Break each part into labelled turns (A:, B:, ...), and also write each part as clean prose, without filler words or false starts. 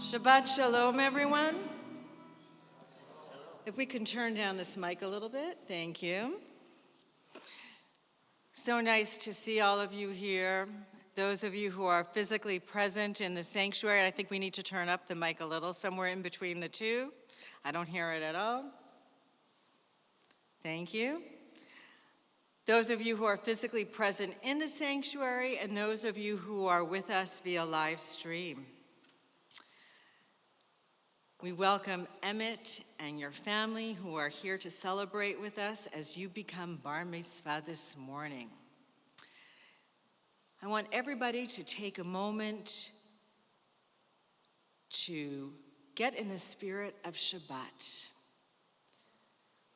A: Shabbat shalom, everyone. If we can turn down this mic a little bit, thank you. So nice to see all of you here. Those of you who are physically present in the sanctuary, I think we need to turn up the mic a little, somewhere in between the two. I don't hear it at all. Thank you. Those of you who are physically present in the sanctuary, and those of you who are with us via live stream. We welcome Emmett and your family who are here to celebrate with us as you become Bar Mitzvah this morning. I want everybody to take a moment to get in the spirit of Shabbat.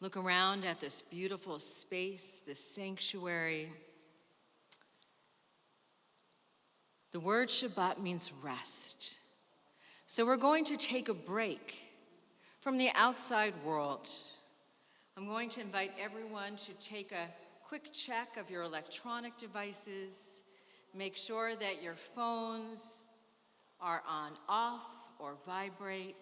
A: Look around at this beautiful space, this sanctuary. The word Shabbat means rest. So we're going to take a break from the outside world. I'm going to invite everyone to take a quick check of your electronic devices. Make sure that your phones are on off or vibrate.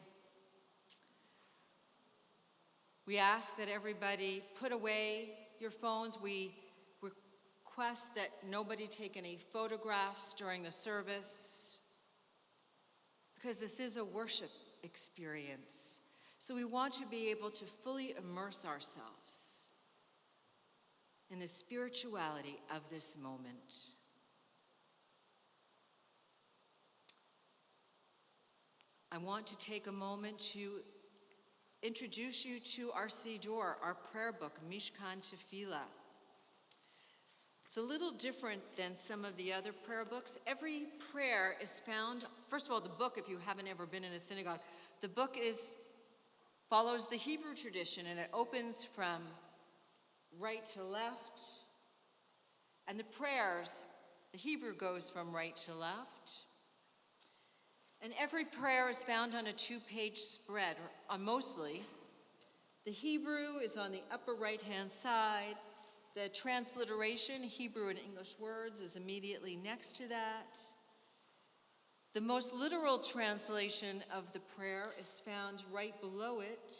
A: We ask that everybody put away your phones. We request that nobody take any photographs during the service, because this is a worship experience. So we want to be able to fully immerse ourselves in the spirituality of this moment. I want to take a moment to introduce you to our Siddur, our prayer book, Mishkan Tefillah. It's a little different than some of the other prayer books. Every prayer is found, first of all, the book, if you haven't ever been in a synagogue, the book follows the Hebrew tradition, and it opens from right to left. And the prayers, the Hebrew goes from right to left. And every prayer is found on a 2-page spread, mostly. The Hebrew is on the upper right-hand side. The transliteration, Hebrew and English words, is immediately next to that. The most literal translation of the prayer is found right below it.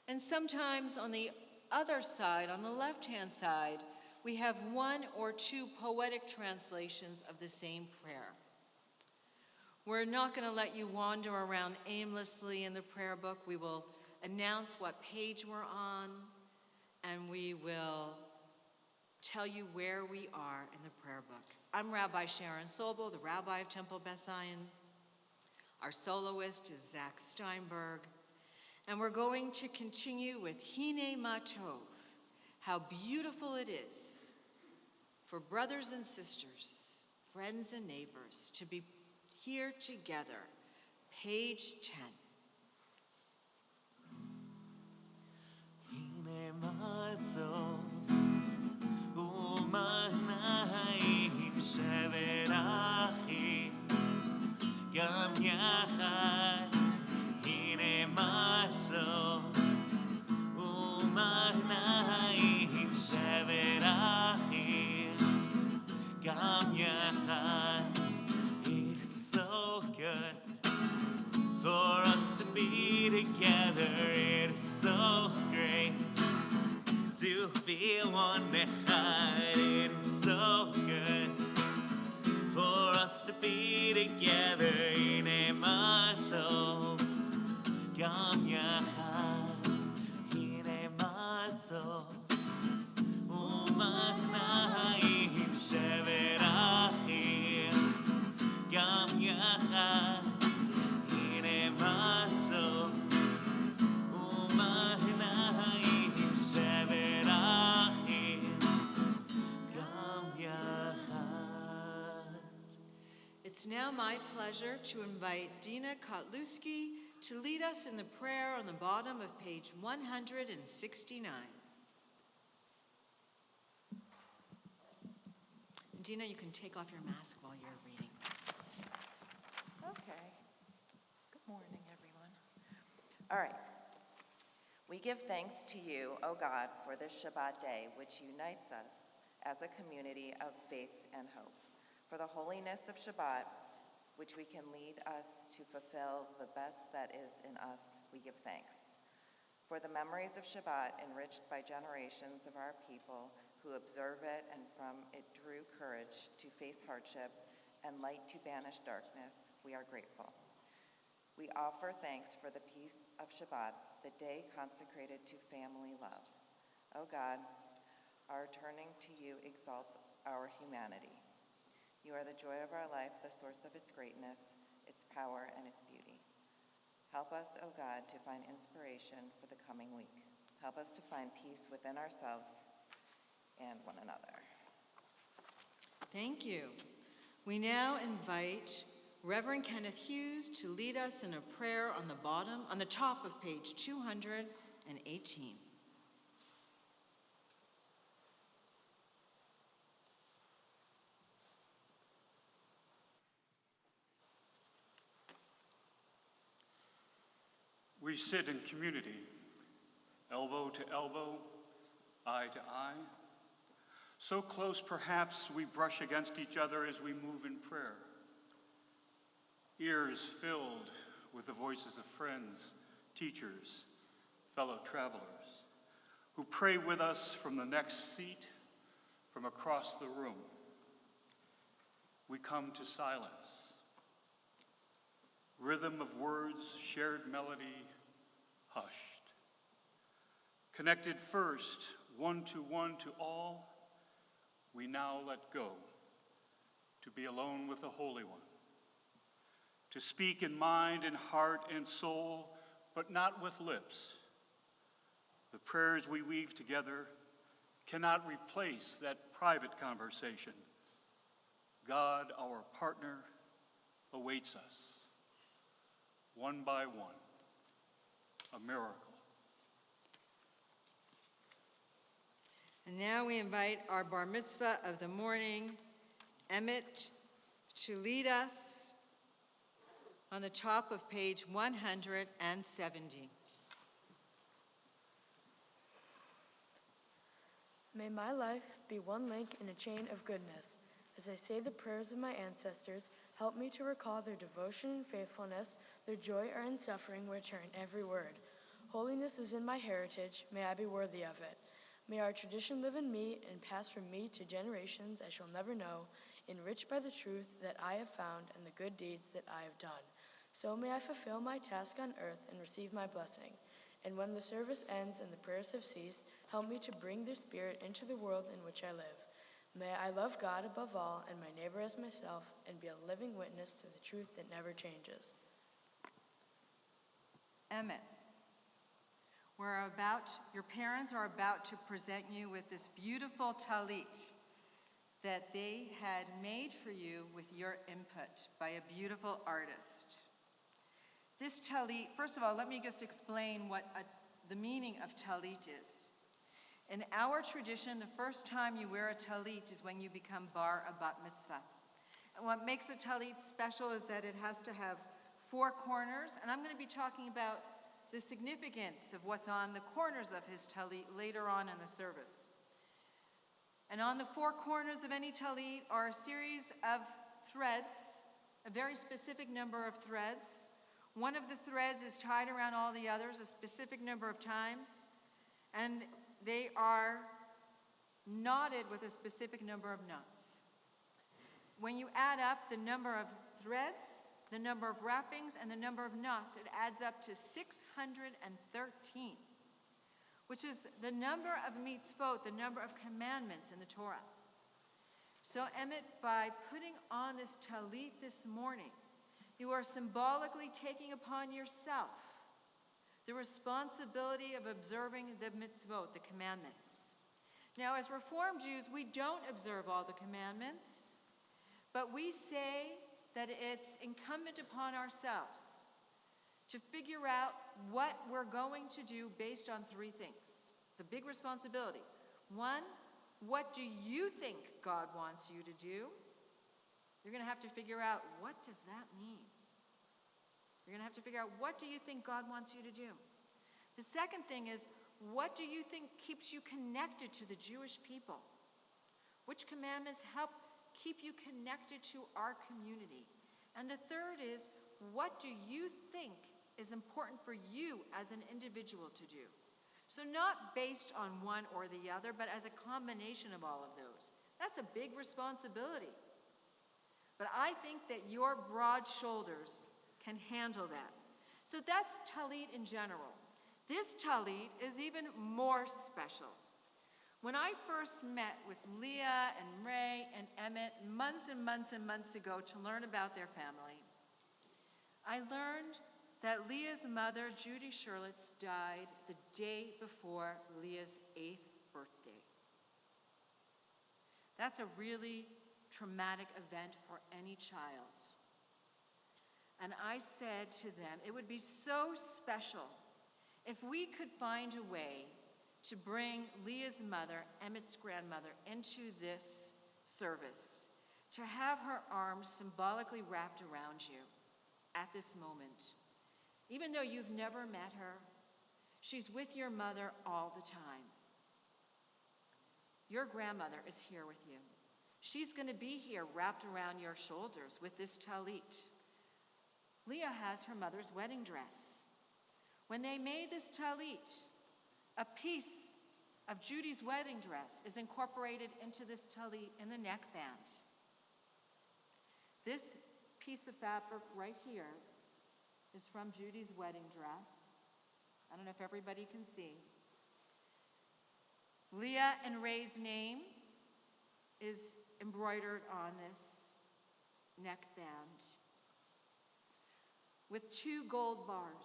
A: And sometimes on the other side, on the left-hand side, we have 1 or 2 poetic translations of the same prayer. We're not going to let you wander around aimlessly in the prayer book. We will announce what page we're on, and we will tell you where we are in the prayer book. I'm Rabbi Sharon Sobel, the Rabbi of Temple Beth Zion. Our soloist is Zach Steinberg. And we're going to continue with Hine Ma Tov, how beautiful it is for brothers and sisters, friends and neighbors, to be here together. Page 10.
B: Hine Ma Tov. ומעניים שבר אחים גם יחד הנה מה טוב ומעניים שבר אחים גם יחד. It's so good for us to be together. It is so great to be one echad. It is so good for us to be together. Hine ma tov gam yachad. Hine ma tov u'machnayim shever achim gam yachad. Hine ma tov u'machnayim shever achim gam yachad.
A: It's now my pleasure to invite Dina Kotluski to lead us in the prayer on the bottom of page 169. And Dina, you can take off your mask while you're reading.
C: Okay. Good morning, everyone. All right. We give thanks to you, O God, for this Shabbat day, which unites us as a community of faith and hope. For the holiness of Shabbat, which we can lead us to fulfill the best that is in us, we give thanks. For the memories of Shabbat enriched by generations of our people who observe it and from it drew courage to face hardship and light to banish darkness, we are grateful. We offer thanks for the peace of Shabbat, the day consecrated to family love. O God, our turning to you exalts our humanity. You are the joy of our life, the source of its greatness, its power, and its beauty. Help us, O God, to find inspiration for the coming week. Help us to find peace within ourselves and one another.
A: Thank you. We now invite Reverend Kenneth Hughes to lead us in a prayer on the top of page 218.
D: We sit in community, elbow to elbow, eye to eye. So close, perhaps, we brush against each other as we move in prayer. Ears filled with the voices of friends, teachers, fellow travelers, who pray with us from the next seat, from across the room. We come to silence. Rhythm of words, shared melody, hushed. Connected first, one to all, we now let go, to be alone with the Holy One, to speak in mind and heart and soul, but not with lips. The prayers we weave together cannot replace that private conversation. God, our partner, awaits us. One by one, a miracle.
A: And now we invite our bar mitzvah of the morning, Emmett, to lead us on the top of page 170.
E: May my life be one link in a chain of goodness. As I say the prayers of my ancestors, help me to recall their devotion and faithfulness, their joy or in suffering return every word. Holiness is in my heritage, may I be worthy of it. May our tradition live in me and pass from me to generations I shall never know, enriched by the truth that I have found and the good deeds that I have done. So may I fulfill my task on earth and receive my blessing. And when the service ends and the prayers have ceased, help me to bring their spirit into the world in which I live. May I love God above all and my neighbor as myself and be a living witness to the truth that never changes.
A: Emmett, your parents are about to present you with this beautiful talit that they had made for you with your input by a beautiful artist. This talit, first of all, let me just explain what the meaning of talit is. In our tradition, the first time you wear a talit is when you become bar a bat mitzvah. And what makes a talit special is that it has to have 4 corners, and I'm going to be talking about the significance of what's on the corners of his talit later on in the service. And on the 4 corners of any talit are a series of threads, a very specific number of threads. One of the threads is tied around all the others a specific number of times, and they are knotted with a specific number of knots. When you add up the number of threads, the number of wrappings, and the number of knots, it adds up to 613, which is the number of mitzvot, the number of commandments in the Torah. So Emmett, by putting on this talit this morning, you are symbolically taking upon yourself the responsibility of observing the mitzvot, the commandments. Now, as Reformed Jews, we don't observe all the commandments, but we say that it's incumbent upon ourselves to figure out what we're going to do based on 3 things. It's a big responsibility. 1, what do you think God wants you to do? You're going to have to figure out, what does that mean? You're going to have to figure out, what do you think God wants you to do? The second thing is, what do you think keeps you connected to the Jewish people? Which commandments help keep you connected to our community? And the third is, what do you think is important for you as an individual to do? So not based on one or the other, but as a combination of all of those. That's a big responsibility. But I think that your broad shoulders can handle that. So that's Talit in general. This Talit is even more special. When I first met with Leah and Ray and Emmett months and months and months ago to learn about their family, I learned that Leah's mother, Judy Shirlitz, died the day before Leah's 8th birthday. That's a really traumatic event for any child. And I said to them, it would be so special if we could find a way to bring Leah's mother, Emmett's grandmother, into this service, to have her arms symbolically wrapped around you at this moment. Even though you've never met her, she's with your mother all the time. Your grandmother is here with you. She's going to be here wrapped around your shoulders with this talit. Leah has her mother's wedding dress. When they made this talit, a piece of Judy's wedding dress is incorporated into this talit in the neckband. This piece of fabric right here is from Judy's wedding dress. I don't know if everybody can see. Leah and Ray's name is embroidered on this neckband with 2 gold bars.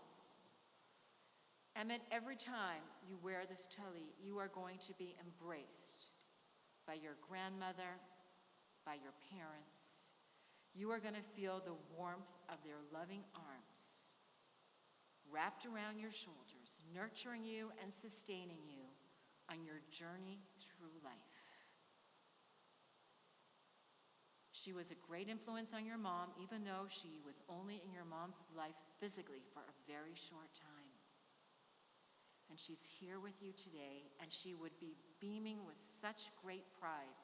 A: Emmett, every time you wear this talit, you are going to be embraced by your grandmother, by your parents. You are going to feel the warmth of their loving arms wrapped around your shoulders, nurturing you and sustaining you on your journey through life. She was a great influence on your mom, even though she was only in your mom's life physically for a very short time. And she's here with you today, and she would be beaming with such great pride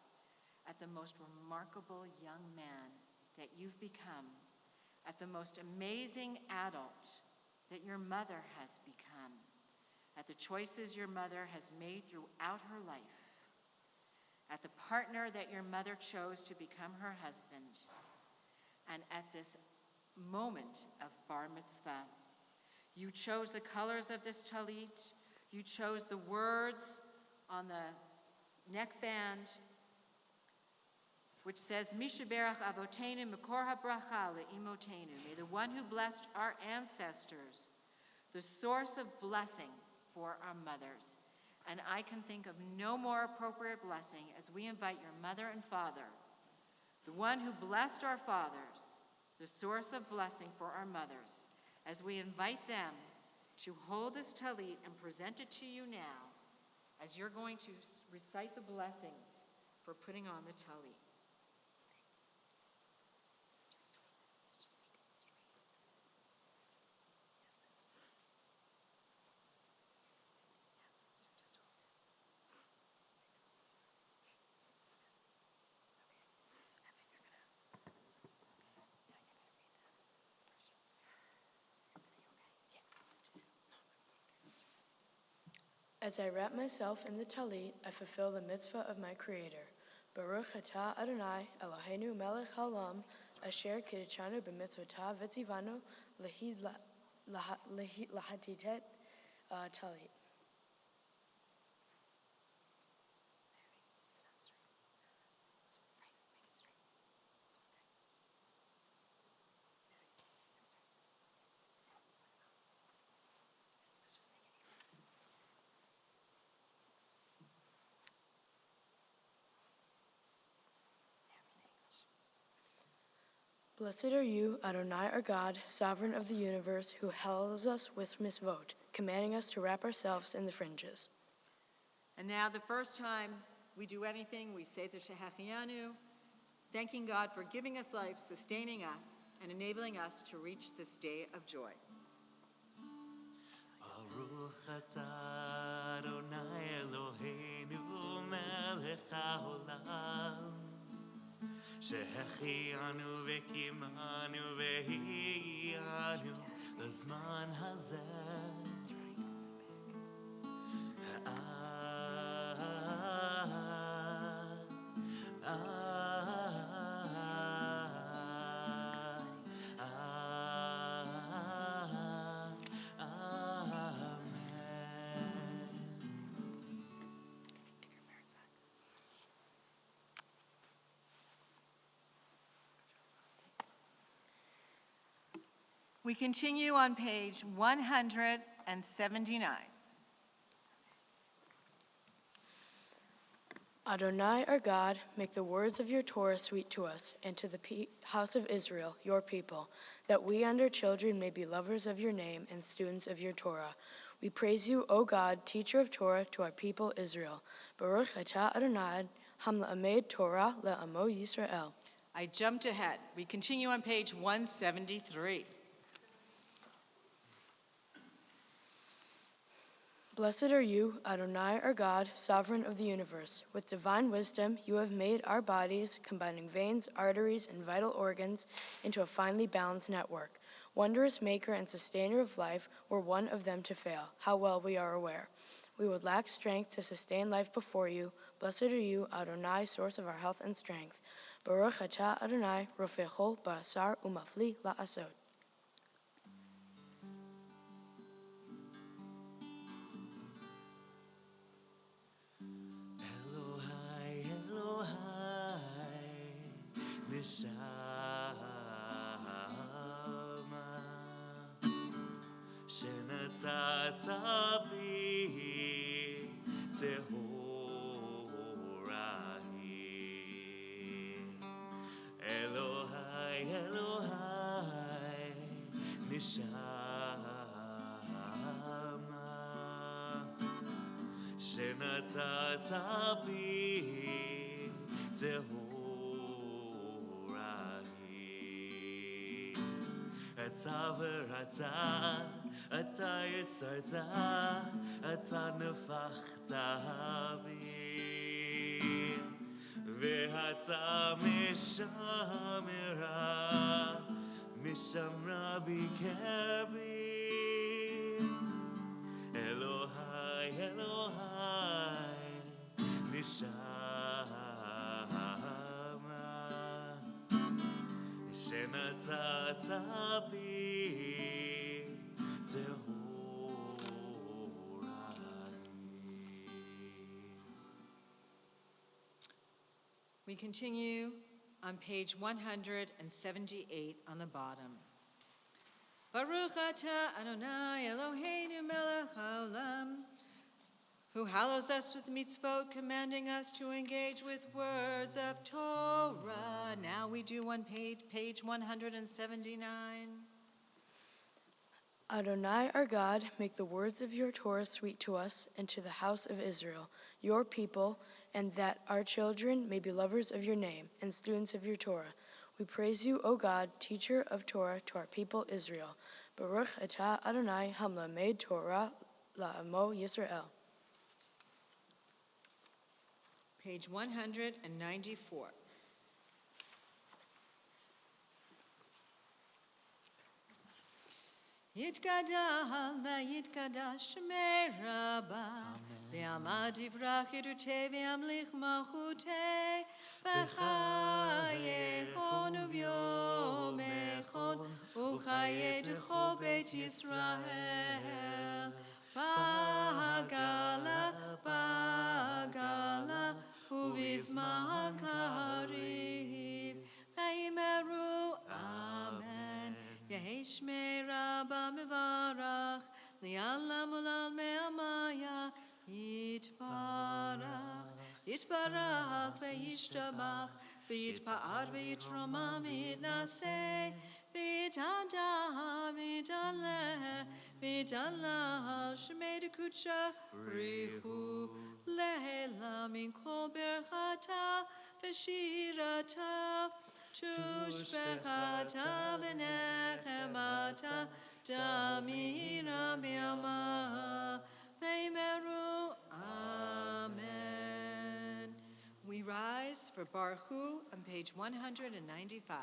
A: at the most remarkable young man that you've become, at the most amazing adult that your mother has become, at the choices your mother has made throughout her life, at the partner that your mother chose to become her husband, and at this moment of bar mitzvah. You chose the colors of this talit. You chose the words on the neckband, which says, Mishaberach avotenu mikor habracha le'imotenu. May the one who blessed our ancestors, the source of blessing for our mothers. And I can think of no more appropriate blessing as we invite your mother and father, the one who blessed our fathers, the source of blessing for our mothers, as we invite them to hold this talit and present it to you now as you're going to recite the blessings for putting on the talit.
E: As I wrap myself in the talit, I fulfill the mitzvah of my Creator. Baruch atah Adonai Eloheinu melech haolam, asher kiddushanu b'mitzvotav v'tzivanu lahatitet talit. Blessed are you, Adonai our God, sovereign of the universe, who hallows us with mitzvot, commanding us to wrap ourselves in the fringes.
A: And now the first time we do anything, we say the Shehachianu, thanking God for giving us life, sustaining us, and enabling us to reach this day of joy.
B: Baruch atah Adonai Eloheinu melech haolam, שהחיינו וקיימנו והגענו לזמן הזה.
A: We continue on page 179.
E: Adonai, our God, make the words of your Torah sweet to us and to the house of Israel, your people, that we and our children may be lovers of your name and students of your Torah. We praise you, O God, teacher of Torah to our people Israel. Baruch atah Adonai, hamla'amed Torah le'amo Yisrael.
A: I jumped ahead. We continue on page 173.
E: Blessed are you, Adonai, our God, sovereign of the universe. With divine wisdom, you have made our bodies, combining veins, arteries, and vital organs, into a finely balanced network. Wondrous maker and sustainer of life, were one of them to fail. How well we are aware. We would lack strength to sustain life before you. Blessed are you, Adonai, source of our health and strength. Baruch atah Adonai, rofei chol ba'asar umafli la'asot.
B: Neshama שנתת בי טהורה היא. אלוהי, אלוהי, נשמה שנתת בי טהורה היא. אתה ואתה, אתה יצרת, אתה נפחת בי, ואתה משמרה, משמרה בקרבי. אלוהי, אלוהי, נשמה שנתת בי טהורה היא.
A: We continue on page 178 on the bottom. Baruch atah Adonai Eloheinu melech haolam, who hallows us with mitzvot, commanding us to engage with words of Torah. Now we do on page 179.
E: Adonai, our God, make the words of your Torah sweet to us and to the house of Israel, your people, and that our children may be lovers of your name and students of your Torah. We praise you, O God, teacher of Torah to our people Israel. Baruch atah Adonai hamla'amed Torah la'amo Yisrael.
A: Page 194. Yitgadal v'yitgadash shmei Rabbah, v'yamad yivrach yidutei v'yamlich malchutei, v'chayechon u'vyom echon, u'chayetechol beit Yisrael. Ba'agala, ba'agala, u'vizman karib, v'yimeru amen. Yehi shmei Rabbah mevarach, li'alam ulal me'amaya, yitbarach, yitbarach ve'yishtabach, ve'yitpa'ar ve'yitromam ve'yitnaseh, ve'yitadah ve'yitdaleh, ve'yitdaleh shmei dekutsha brichu, le'ela min kol berchata ve'shirata, tushbechata v'nechemata, damira b'yama, ve'yimeru amen. We we rise for Baruch Hu on page 195.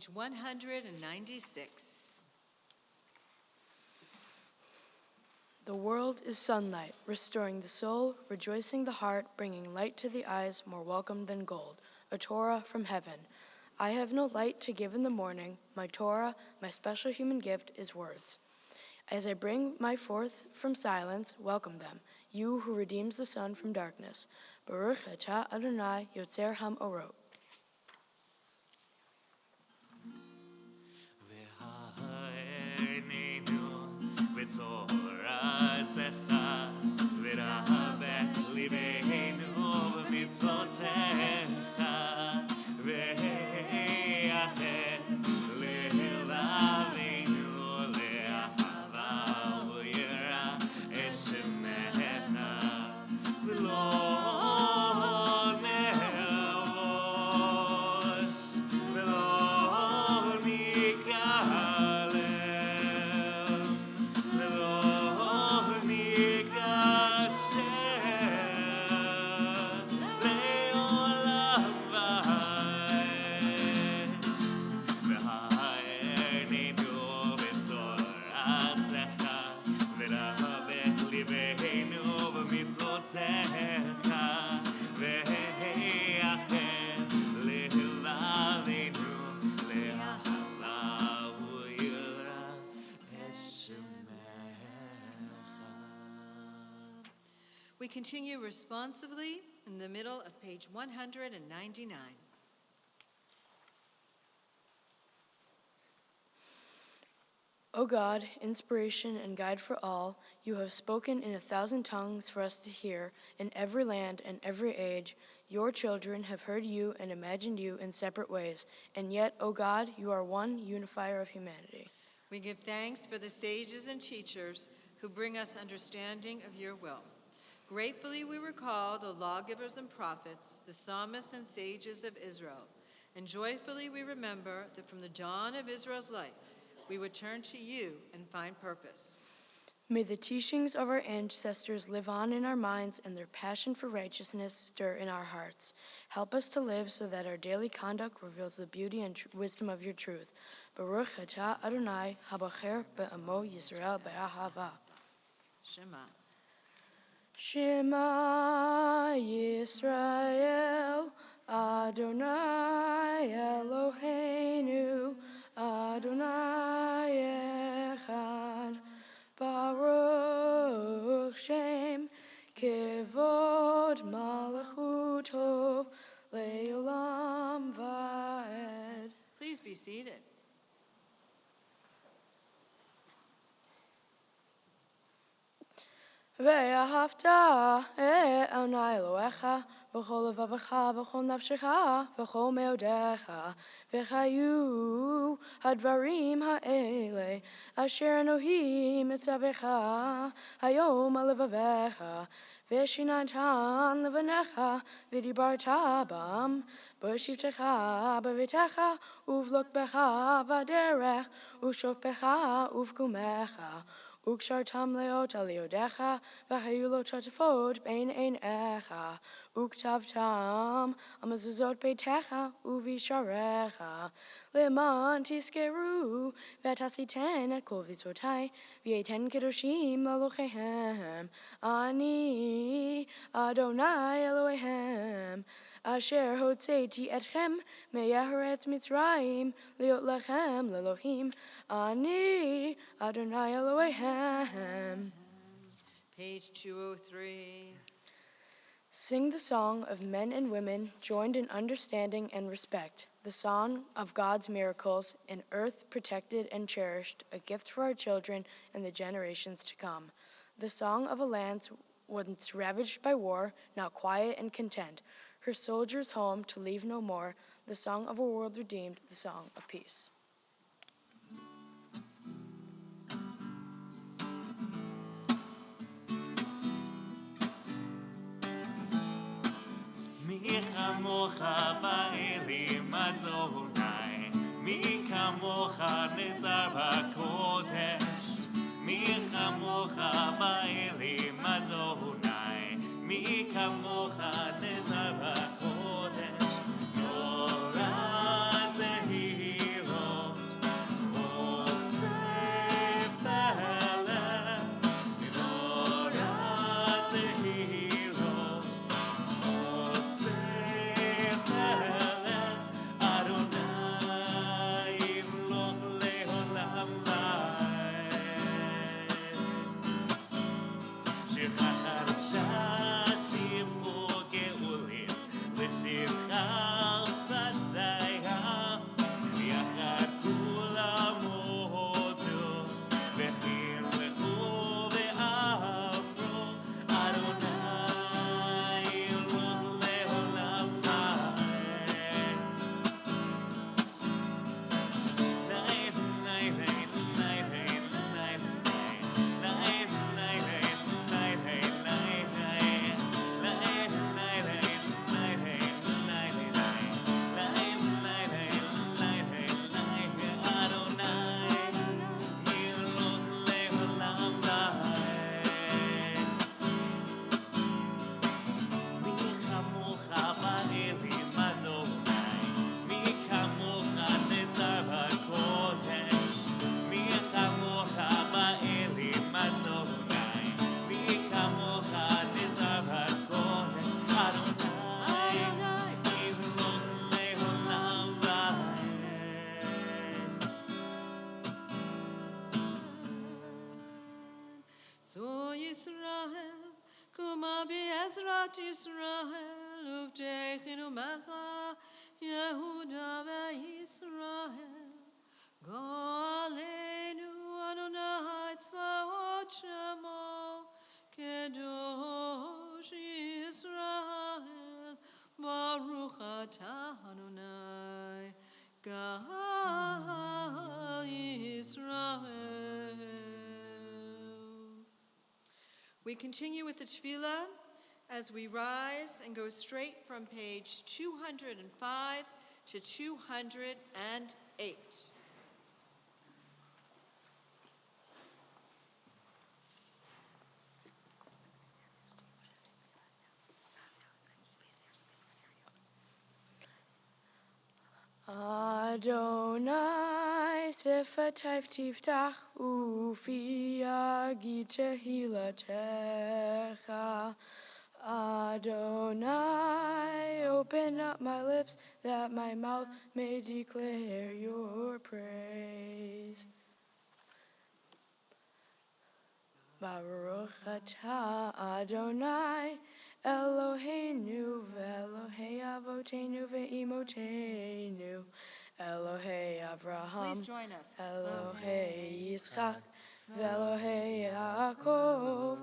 A: Page 196.
E: The world is sunlight, restoring the soul, rejoicing the heart, bringing light to the eyes, more welcome than gold. A Torah from heaven. I have no light to give in the morning. My Torah, my special human gift, is words. As I bring my forth from silence, welcome them, you who redeems the sun from darkness. Baruch atah Adonai Yotzer Ha'orot.
B: ותורתך ורהבך ליבנו במצוותיך ויחד לבבינו לאהבה ויראה את שמך ולא נבוש ולא ניכלם
A: We continue responsively in the middle of page 199.
E: O God, inspiration and guide for all, you have spoken in 1,000 tongues for us to hear. In every land and every age, your children have heard you and imagined you in separate ways. And yet, O God, you are one unifier of humanity.
A: We give thanks for the sages and teachers who bring us understanding of your will. Gratefully we recall the lawgivers and prophets, the psalmists and sages of Israel. And joyfully we remember that from the dawn of Israel's life, we would turn to you and find purpose.
E: May the teachings of our ancestors live on in our minds and their passion for righteousness stir in our hearts. Help us to live so that our daily conduct reveals the beauty and wisdom of your truth. Baruch atah Adonai habacher be'amo Yisrael be'ahava.
A: Shema.
E: Shema Yisrael, Adonai Eloheinu, Adonai Echad, Baruch Shem, Kevod Malachuto, Le'olam Va'ed.
A: Please be seated.
E: ואהבת את אדוני אלוהיך בכל לבבך ובכל נפשך ובכל מאודיך וחיו הדברים האלה אשר אנוכי מצווך היום על לבביך ושיננתן לבניך ודיברת בם בשבתך בביתך ובלוקבך בדרך ושופך ובקומך וקשרתם לאות על ידיך והיו לו שטפות בין עיניך וכתבתם על מזוזות ביתך ובשעריך למען תזכרו ותעשיתן את כל מצוותי והייתן קדושים לאלוהיהם אני אדוני אלוהיהם אשר הוצאתי אתכם מארץ מצרים להיות לכם לאלוהים אני אדוני אלוהיהם.
A: Page 203.
E: Sing the song of men and women joined in understanding and respect, the song of God's miracles, an earth protected and cherished, a gift for our children and the generations to come. The song of a land once ravaged by war, now quiet and content, her soldiers home to leave no more, the song of a world redeemed, the song of peace.
B: מי כמוך באלים אדוני, מי כמוך נצר בקודש, מי כמוך באלים אדוני, מי כמוך נצר בקודש, נורא תהילות, עושה פלא, נורא תהילות, עושה פלא, אדוני ימלוך לעולם ועד. שירך חדשה שירו גאולים, לשבחה שפתיה, יחד כולם הודו, וחייכו ועברו, אדוני ימלוך לעולם ועד.
A: So Yisrael, kuma be'ezrat Yisrael, uvtechinu mecha, Yehuda ve'Yisrael. Go'aleinu Adonai tzvaot shemo, Kedosh Yisrael, Baruch atah Adonai, Gal Yisrael. We continue with the tefillah as we rise and go straight from page 205 to 208.
E: Adonai sefatayv tiftach ufi yagid tehilatecha. Adonai, open up my lips that my mouth may declare your praise. Baruch atah Adonai, Eloheinu ve'Elohei avotenu ve'imotenu, Elohei Avraham,
A: Please join us.
E: Elohei Yitzchak, ve'Elohei Yaakov,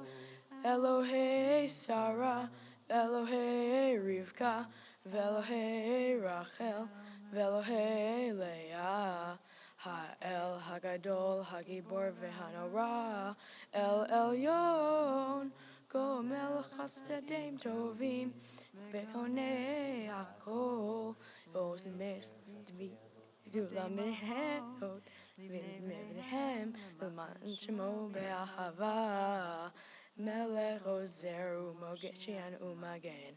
E: Elohei Sarah, ve'Elohei Rivka, ve'Elohei Rachel, ve'Elohei Leah, Ha'el Hagadol Hagibor ve'Hanora, El Elyon, הכל מלך חסדים טובים, וקונה הכל, עוז מסתמי, זולה מהות, ומהם למען שמו באהבה. מלך עוזר ומגן ומגן,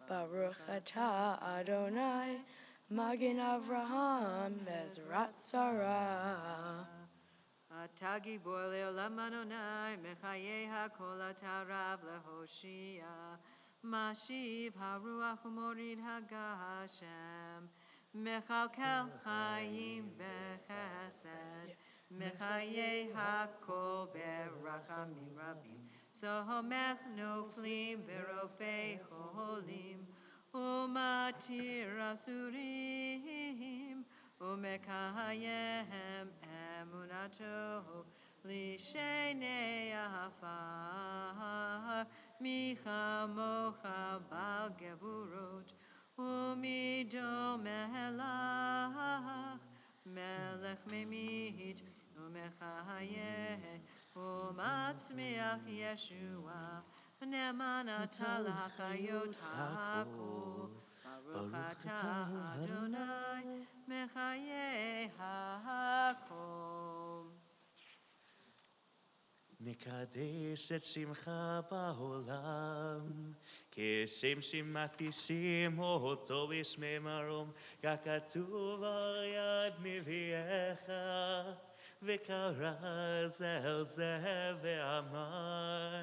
E: ברוך אתה אדוני, מגן אברהם בעזרת שרה.
A: אתה גיבור לעולם אדוני, מחיי הכל אתה רב להושיע. משיב הרוח ומוריד הגשם, מכלכל חיים בחסד, מחיי הכל ברחמים רבים. סומך נופלים ורופא חולים, ומתיר אסורים, ומקיים אמונתו לשני עפר. מי כמוך בעל גבורות, ומדומה לך, מלך ממית ומחיה, ומצמיח ישועה, נאמן אתה להחיות הכל. ברוך אתה אדוני, מחיי הכל.
B: נקדש את שמך בעולם, כשם שמקדישים אותו בשמי מרום, ככתוב על יד נביאך, וקרא זה אל זה ואמר,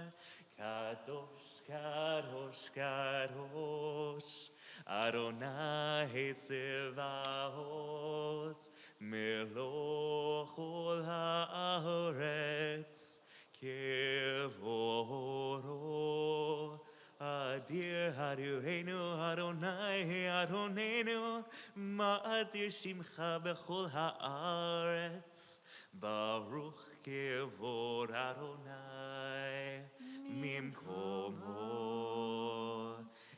B: קדוש, קדוש, קדוש, אדוני צבאות, מלוך כל הארץ, כבודו. אדיר אדירנו, אדוני אדוננו, מאדיר שמך בכל הארץ, ברוך כבוד אדוני ממקומו.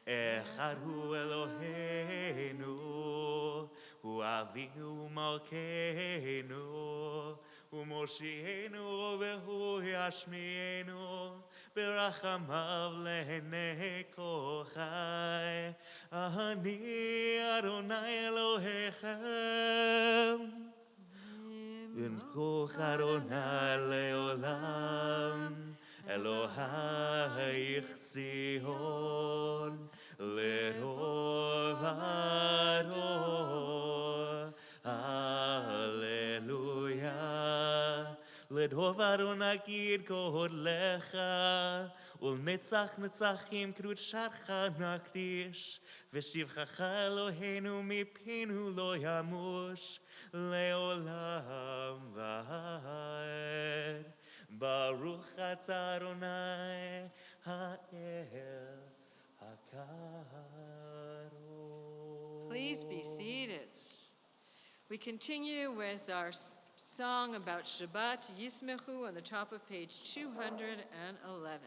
B: אחד הוא אלוהינו, הוא אבינו ומלכנו, ומושיענו והוא ישמיענו, ברחמיו לעיני כל חי. אני אדוני אלוהיכם, ונקוך אדוני לעולם, אלוהיך ציון, לדור ודור. הללויה. לדור ודור נגיד גודלך, ולנצח נצחים קדושתך נקדיש, ושבחך אלוהינו מפינו לא ימוש, לעולם ועד. ברוך אתה אדוני האל הקדוש.
A: Please be seated. We continue with our song about Shabbat, Yismechu, on the top of page 211.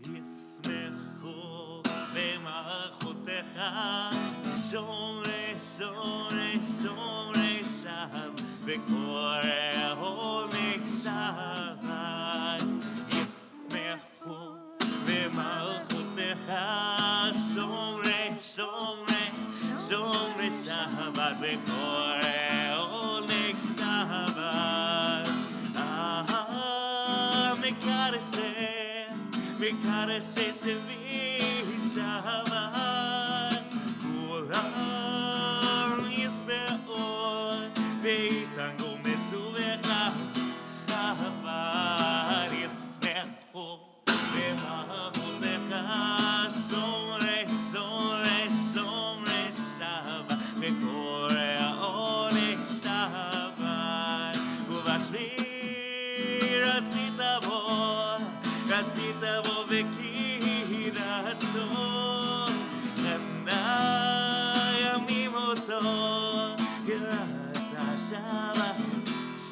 B: ישמחו במלכותך, שומרי שומרי שומרי שם, וקורא עומק שבת. ישמחו במלכותך, שומרי שומרי שומרי שבת, וקורא עומק שבת. מקדשי שבי שבת, כולם ישמעו ויתענגו מצווך שבת. ישמחו במלכותך, שומרי שומרי שומרי שבת, וקורא עונג שבת. ובשביעי רצית בו וקידשתו, חנה ימים אותו, ירצה שבת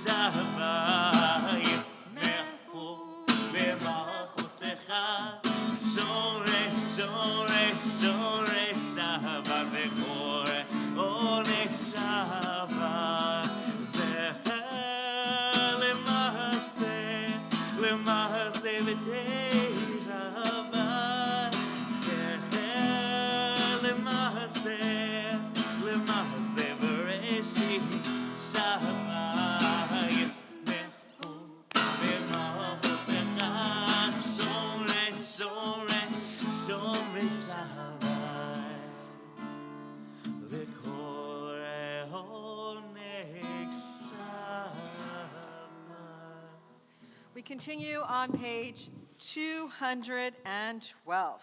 B: שבת. ישמחו במלכותך, שומרי שומרי שומרי שבת, וקורא עונג שבת. זכר למעשה למעשה
A: continue on page 212.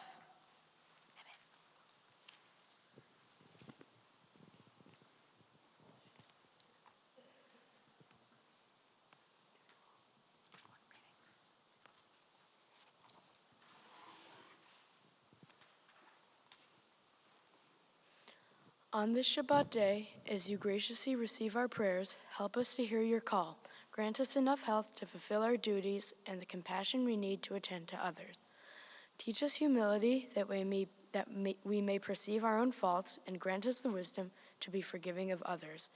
E: On this Shabbat day, as you graciously receive our prayers, help us to hear your call. Grant us enough health to fulfill our duties and the compassion we need to attend to others. Teach us humility that we may perceive our own faults, and grant us the wisdom to be forgiving of others.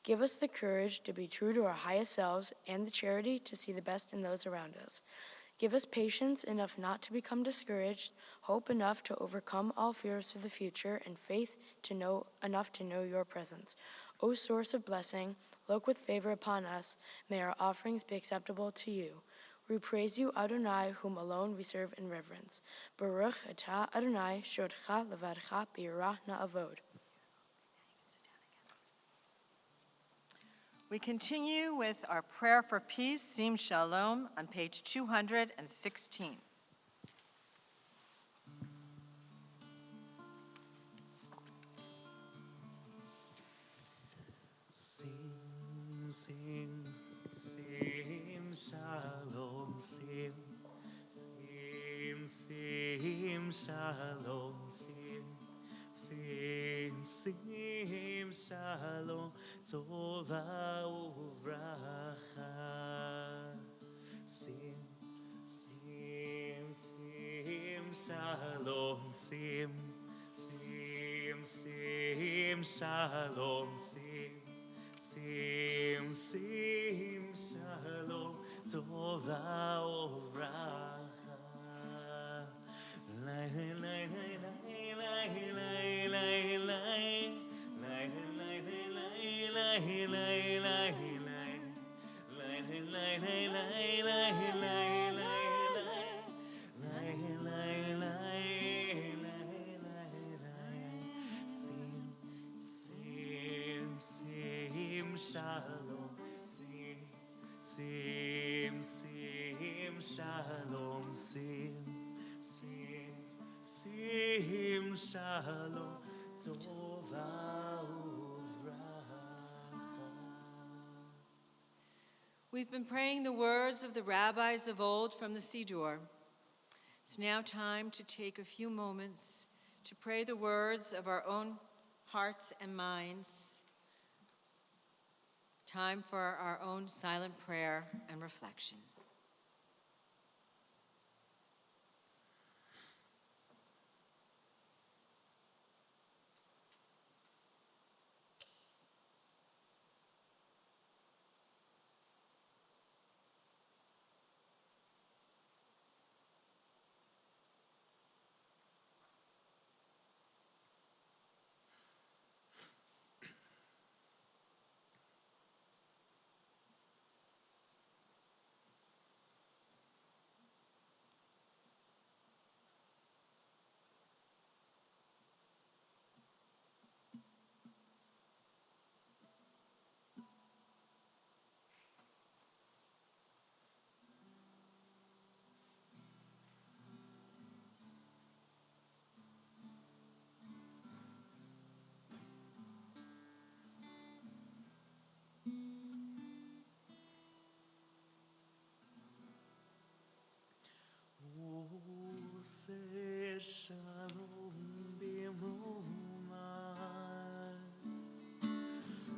E: Give us the courage to be true to our highest selves and the charity to see the best in those around us. Give us patience enough not to become discouraged, hope enough to overcome all fears for the future, and faith enough to know your presence. O source of blessing, look with favor upon us. May our offerings be acceptable to you. We praise you, Adonai, whom alone we serve in reverence. Baruch atah Adonai, shodcha levadcha b'yirah na'avod.
A: We continue with our prayer for peace, Sim Shalom, on page 216.
B: Sim, sim, sim, shalom, sim, sim, sim, shalom, sim, sim, sim, shalom, tova uvracha. Sim, sim, sim, shalom, sim, sim, sim, shalom, sim. Sim, sim, shalom, tova uvracha. Lai, lai, lai, lai, lai, lai, lai, lai. Lai, lai, lai, lai, lai, lai, lai, lai. Lai, lai, lai, lai, lai, lai, lai, lai. Lai, lai, lai, lai, lai, lai. Sim, sim, sim, shalom, sim, sim, sim, shalom, sim, sim, sim, shalom, tova uvracha.
A: We've been praying the words of the rabbis of old from the Siddur. It's now time to take a few moments to pray the words of our own hearts and minds. Time for our own silent prayer and reflection.
B: Ose shalom b'momad,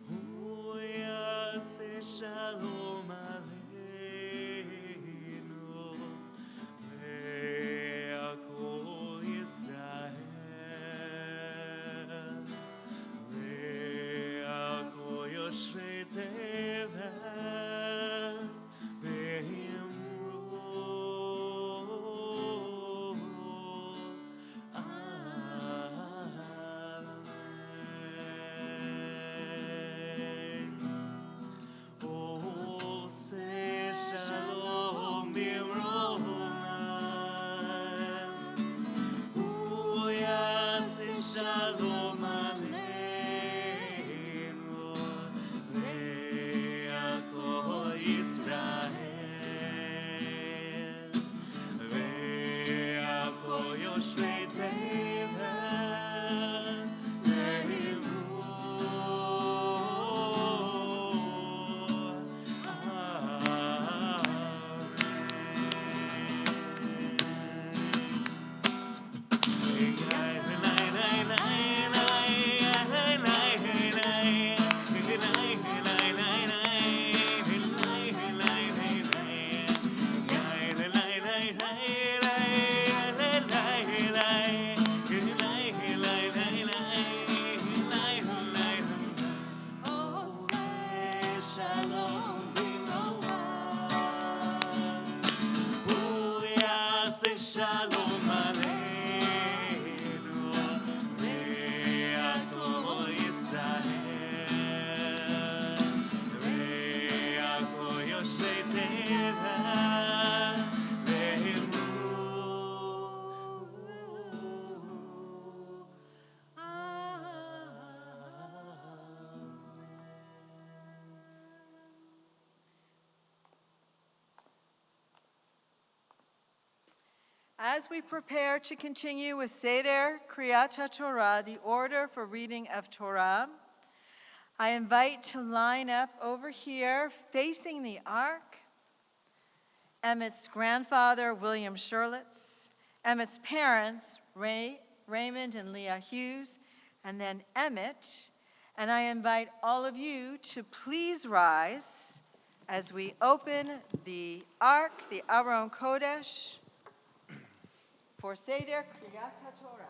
B: Hu yaseh shalom aleinu ve'al Yisrael ve'al kol yoshvei tevel ve'imru Amen.
A: As we prepare to continue with Seder Kriyat Torah, the order for reading of Torah, I invite to line up over here facing the ark Emmett's grandfather, William Sherlitz, Emmett's parents, Raymond and Leah Hughes, and then Emmett. And I invite all of you to please rise as we open the ark, the Aron Kodesh, for Seder Kriyat Torah.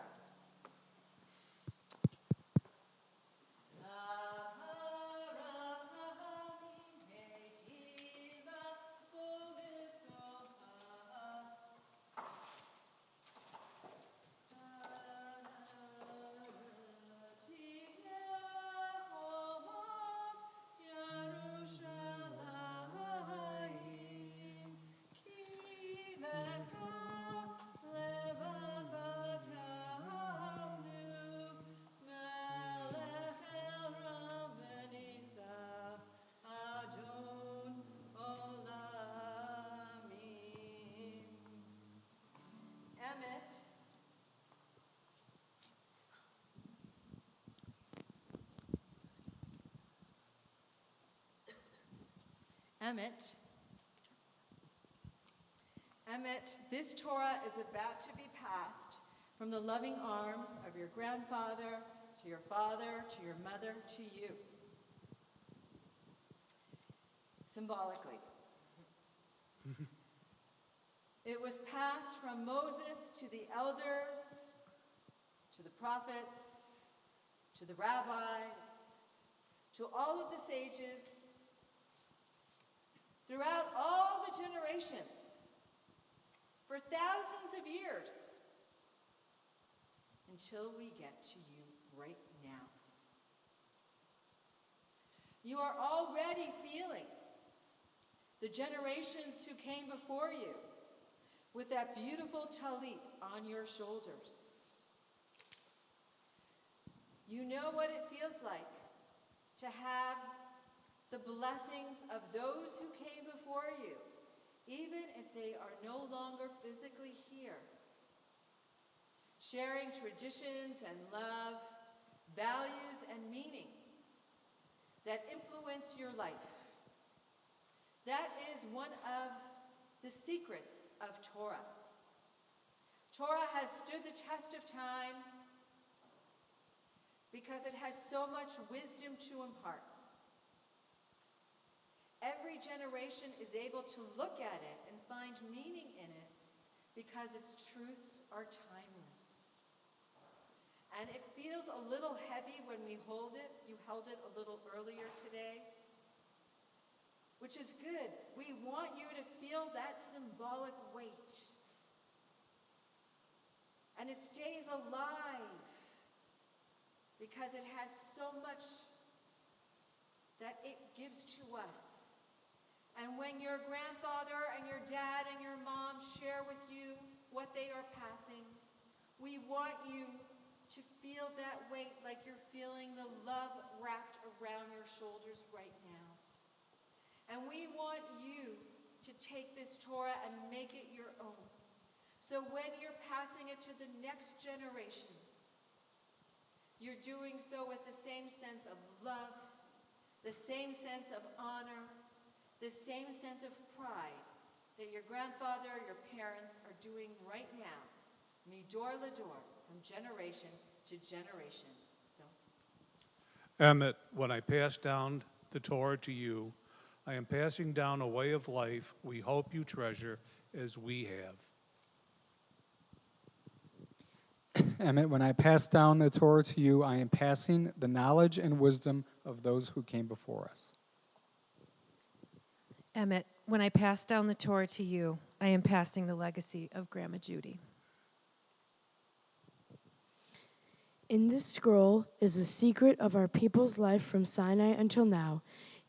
A: Emmett, this Torah is about to be passed from the loving arms of your grandfather to your father to your mother to you. Symbolically. It was passed from Moses to the elders, to the prophets, to the rabbis, to all of the sages, throughout all the generations, for thousands of years, until we get to you right now. You are already feeling the generations who came before you with that beautiful talit on your shoulders. You know what it feels like to have the blessings of those who came before you, even if they are no longer physically here, sharing traditions and love, values and meaning that influence your life. That is one of the secrets of Torah. Torah has stood the test of time because it has so much wisdom to impart. Every generation is able to look at it and find meaning in it because its truths are timeless. And it feels a little heavy when we hold it. You held it a little earlier today, which is good. We want you to feel that symbolic weight. And it stays alive because it has so much that it gives to us. And when your grandfather and your dad and your mom share with you what they are passing, we want you to feel that weight like you're feeling the love wrapped around your shoulders right now. And we want you to take this Torah and make it your own. So when you're passing it to the next generation, you're doing so with the same sense of love, the same sense of honor, the same sense of pride that your grandfather or your parents are doing right now, midor ledor, from generation to generation.
F: Emmett, when I pass down the Torah to you, I am passing down a way of life we hope you treasure as we have.
G: Emmett, when I pass down the Torah to you, I am passing the knowledge and wisdom of those who came before us.
H: Emmett, when I pass down the Torah to you, I am passing the legacy of Grandma Judy.
E: In this scroll is the secret of our people's life from Sinai until now.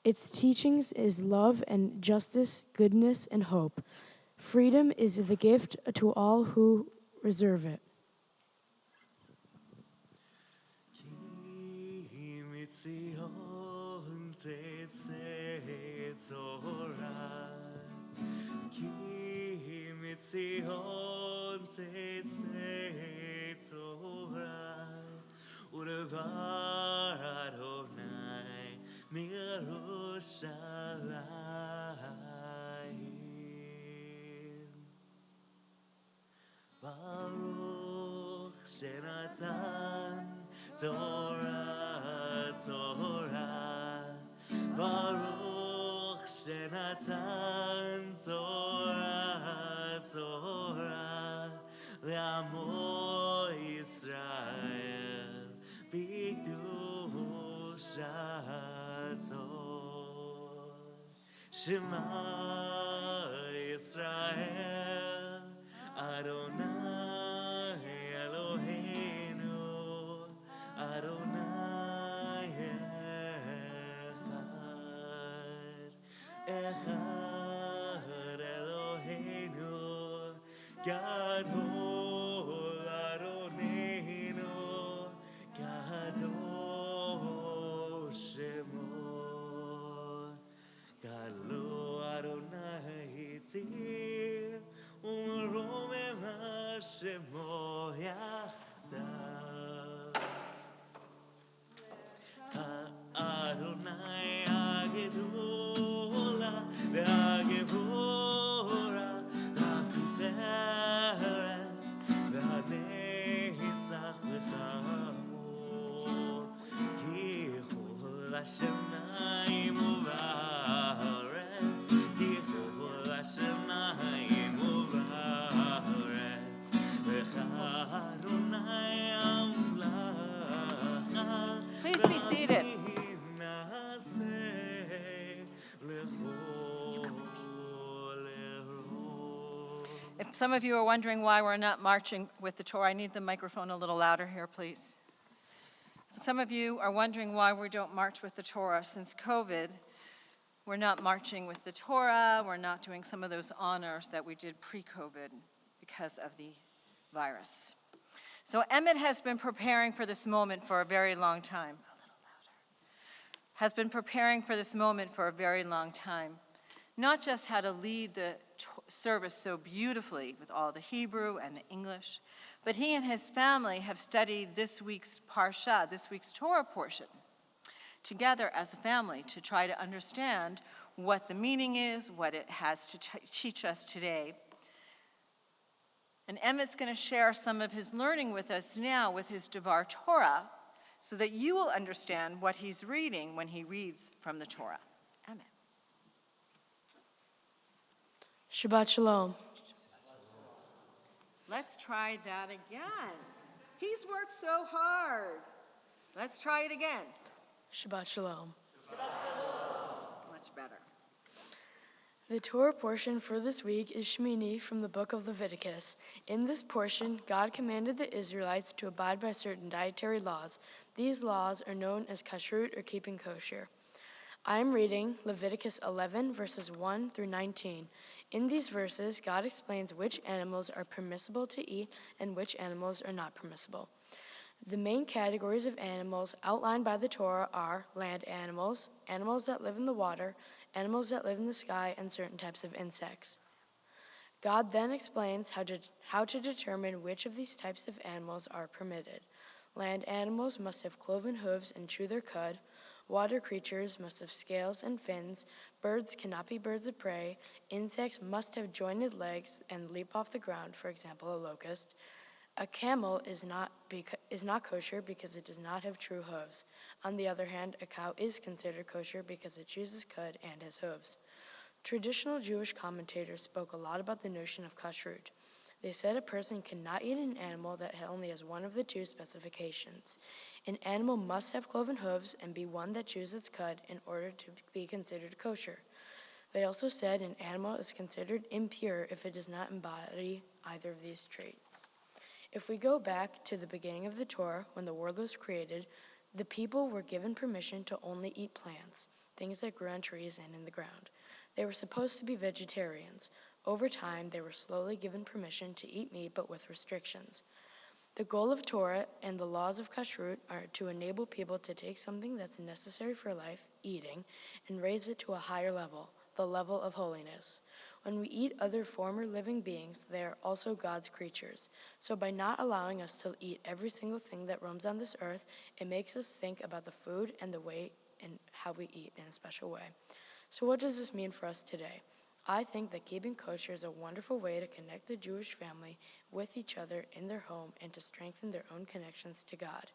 E: Its teachings is love and justice, goodness and hope. Freedom is the gift to all who reserve it.
B: כי מציון תצא תורה, כי מציון תצא תורה ודבר אדוני מירושלים. ברוך שנתן תורה תורה ברוך שנתן תורה תורה לעמו ישראל בקדושתו. שמע ישראל אדוני אלוהינו אדוני אחד אלוהינו גדול אדוננו גדול שמו גדלו אדוני ציר ומרומם שמו יחדיו. אדוני הגדולה והגבורה והתפארת והנצח וחמו כי כל השמיים ובארץ כי כל השמיים ובארץ לך אדוני המלאכה.
A: Please be seated. If some of you are wondering why we're not marching with the Torah, I need the microphone a little louder here, please. Some of you are wondering why we don't march with the Torah. Since COVID, we're not marching with the Torah. We're not doing some of those honors that we did pre-COVID because of the virus. So Emmett has been preparing for this moment for a very long time. A little louder. Has been preparing for this moment for a very long time. Not just how to lead the service so beautifully with all the Hebrew and the English, but he and his family have studied this week's Parsha, this week's Torah portion, together as a family to try to understand what the meaning is, what it has to teach us today. And Emmett's going to share some of his learning with us now with his Devar Torah so that you will understand what he's reading when he reads from the Torah. Emmett.
E: Shabbat Shalom.
A: Let's try that again. He's worked so hard. Let's try it again.
E: Shabbat Shalom.
A: Much better.
E: The Torah portion for this week is Shmini from the book of Leviticus. In this portion, God commanded the Israelites to abide by certain dietary laws. These laws are known as kashrut or keeping kosher. I am reading Leviticus 11, verses 1 through 19. In these verses, God explains which animals are permissible to eat and which animals are not permissible. The main categories of animals outlined by the Torah are land animals, animals that live in the water, animals that live in the sky, and certain types of insects. God then explains how to determine which of these types of animals are permitted. Land animals must have cloven hooves and chew their cud. Water creatures must have scales and fins. Birds cannot be birds of prey. Insects must have jointed legs and leap off the ground, for example, a locust. A camel is not kosher because it does not have true hooves. On the other hand, a cow is considered kosher because it chews its cud and has hooves. Traditional Jewish commentators spoke a lot about the notion of kashrut. They said a person cannot eat an animal that only has one of the two specifications. An animal must have cloven hooves and be one that chews its cud in order to be considered kosher. They also said an animal is considered impure if it does not embody either of these traits. If we go back to the beginning of the Torah, when the world was created, the people were given permission to only eat plants, things that grew on trees and in the ground. They were supposed to be vegetarians. Over time, they were slowly given permission to eat meat, but with restrictions. The goal of Torah and the laws of kashrut are to enable people to take something that's necessary for life, eating, and raise it to a higher level, the level of holiness. When we eat other former living beings, they are also God's creatures. So by not allowing us to eat every single thing that roams on this earth, it makes us think about the food and the way and how we eat in a special way. So what does this mean for us today? I think that keeping kosher is a wonderful way to connect the Jewish family with each other in their home and to strengthen their own connections to God.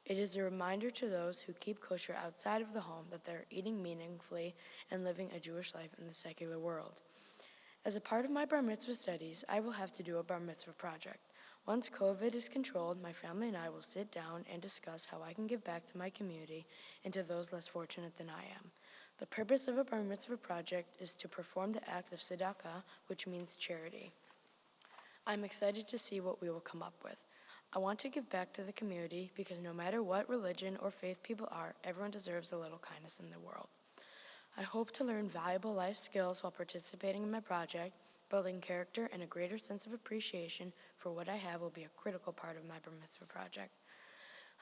E: It is a reminder to those who keep kosher outside of the home that they're eating meaningfully and living a Jewish life in the secular world. As a part of my bar mitzvah studies, I will have to do a bar mitzvah project. Once COVID is controlled, my family and I will sit down and discuss how I can give back to my community and to those less fortunate than I am. The purpose of a bar mitzvah project is to perform the act of tzedakah, which means charity. I'm excited to see what we will come up with. I want to give back to the community because no matter what religion or faith people are, everyone deserves a little kindness in the world. I hope to learn valuable life skills while participating in my project. Building character and a greater sense of appreciation for what I have will be a critical part of my bar mitzvah project.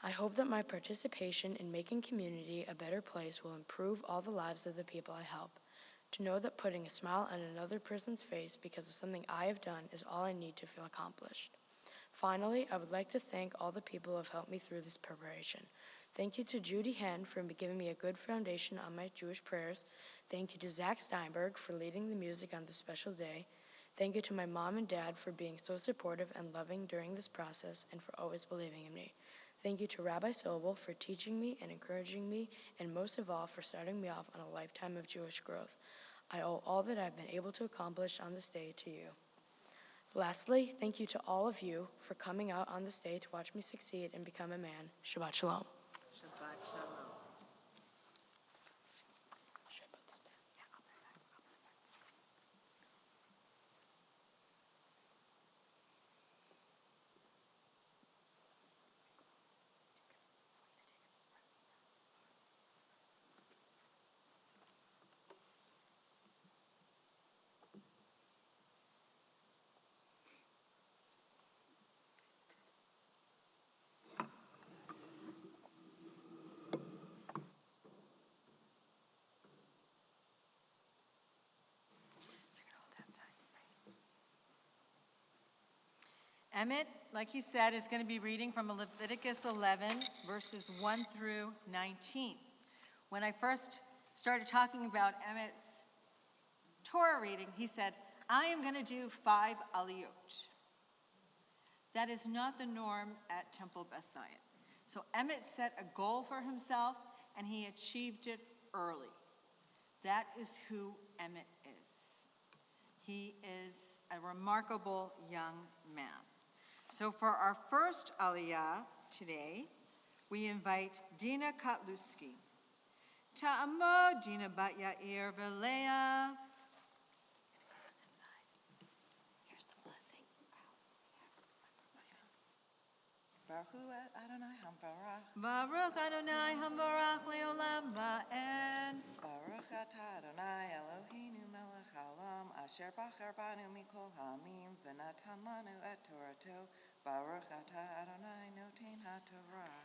E: I hope that my participation in making community a better place will improve all the lives of the people I help. To know that putting a smile on another person's face because of something I have done is all I need to feel accomplished. Finally, I would like to thank all the people who have helped me through this preparation. Thank you to Judy Henn for giving me a good foundation on my Jewish prayers. Thank you to Zach Steinberg for leading the music on this special day. Thank you to my mom and dad for being so supportive and loving during this process and for always believing in me. Thank you to Rabbi Sobel for teaching me and encouraging me, and most of all for starting me off on a lifetime of Jewish growth. I owe all that I've been able to accomplish on this day to you. Lastly, thank you to all of you for coming out on this day to watch me succeed and become a man. Shabbat Shalom.
A: Shabbat Shalom. Emmett, like he said, is going to be reading from Leviticus 11, verses 1 through 19. When I first started talking about Emmett's Torah reading, he said, I am going to do 5 aliyot. That is not the norm at Temple Beth Zion. So Emmett set a goal for himself, and he achieved it early. That is who Emmett is. He is a remarkable young man. So for our first aliyah today, we invite Dina Kotluski. Ta'amo Dina Bat Yair Velea. Here's the blessing.
C: Baruch Adonai Hamvarach.
A: Baruch Adonai Hamvarach Leolam Va'en.
C: Baruch Atah Adonai Eloheinu melech haolam asher bachar banu mikol ha'amim v'natan lanu et Torato. Baruch Atah Adonai noten ha'Torah.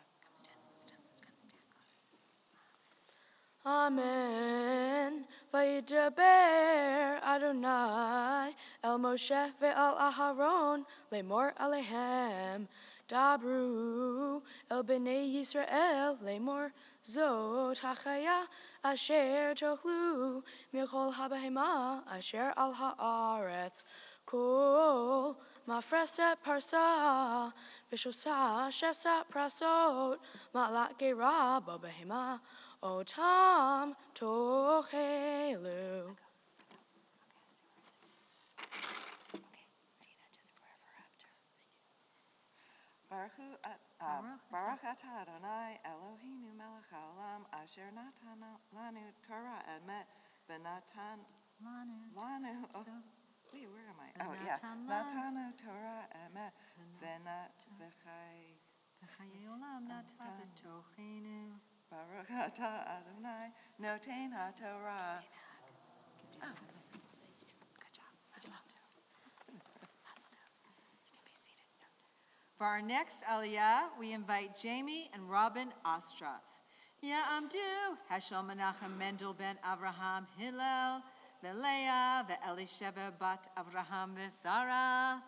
E: Amen. Vayidaber Adonai el Moshe ve'al Aharon lemor alehem. Dabru el bnei Yisrael lemor zot hachaya asher tochlu michol habehema asher al haaretz kol mafreset parsa v'shosa shesat prasot ma'lat gera bobehema otam tochelu.
C: Baruch Atah Adonai Eloheinu melech haolam asher natan lanu Torah emet v'natan lanu. Wait, where am I? Oh yeah, natanu Torah emet v'nat v'chai. Baruch Atah Adonai noten ha'Torah.
A: For our next aliyah, we invite Jamie and Robin Ostroff. Ya'amdu Heshel Menachem Mendel ben Avraham Hillel veLeah, veElisheva bat Avraham veSarah.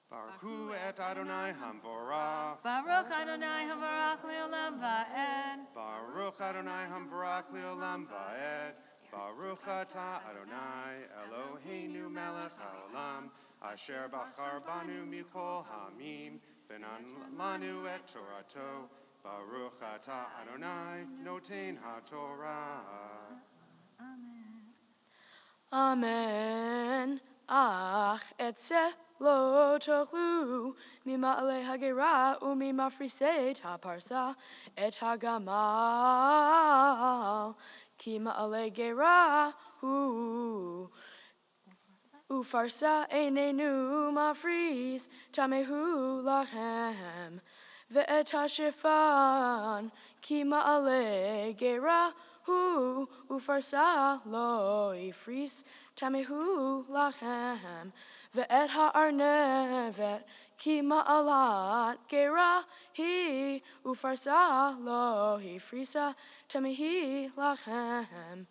I: Baruch hu et Adonai Hamvorach.
A: Baruch Adonai Havarach Leolam Va'ed.
I: Baruch Adonai Hamvorach Leolam Va'ed. Baruch atah Adonai Eloheinu melech haolam asher bachar banu mikol hamim v'nan lanu et Torato. Baruch atah Adonai noten haTorah.
E: Amen. Ach etzeh lo tochlu mima'ale hagera umimafriset haparsa et hagamal ki ma'ale gera hu ufarsa einenu mafris tamehu lachem ve'et hashifan ki ma'ale gera hu ufarsa lo ifris tamehu lachem ve'et ha'arnevet ki ma'alat gera hi ufarsa lo ifrisa tamehi lachem.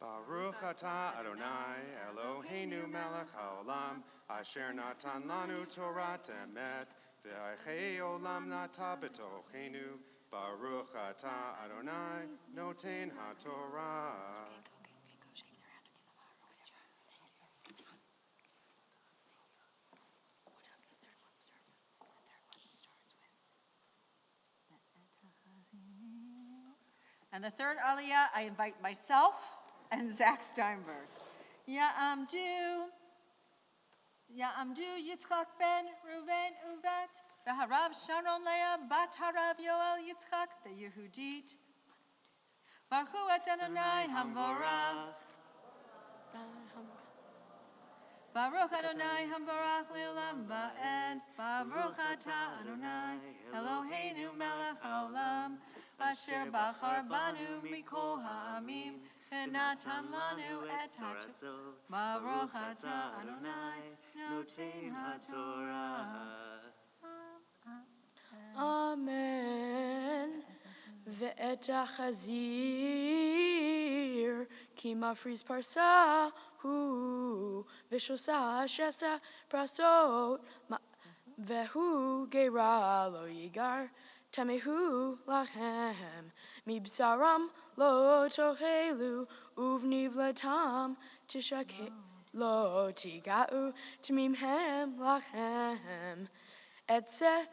I: Baruch atah Adonai Eloheinu melech haolam asher natan lanu Torah emet ve'achei olam nata b'tochenu. Baruch atah Adonai noten haTorah.
A: And the third aliyah, I invite myself and Zach Steinberg. Ya'amdu Yitzchak ben Reuven Uvet, v'harav Sharon Leah bat harav Yoel Yitzchak, v'Yehudit. Baruch hu et Adonai Hamvorach. Baruch Adonai Hamvorach le'olam va'ed. Baruch atah Adonai Eloheinu melech haolam asher bachar banu mikol ha'amim v'natan lanu et Torah. Baruch atah Adonai noten haTorah.
E: Amen. Ve'et hachazir ki mafriz parsa hu v'shosa shesa prasot vehu gera lo yigar tamehu lachem mibsaram lo tochelu uvniv latam tishake lo tigau tamimhem lachem etze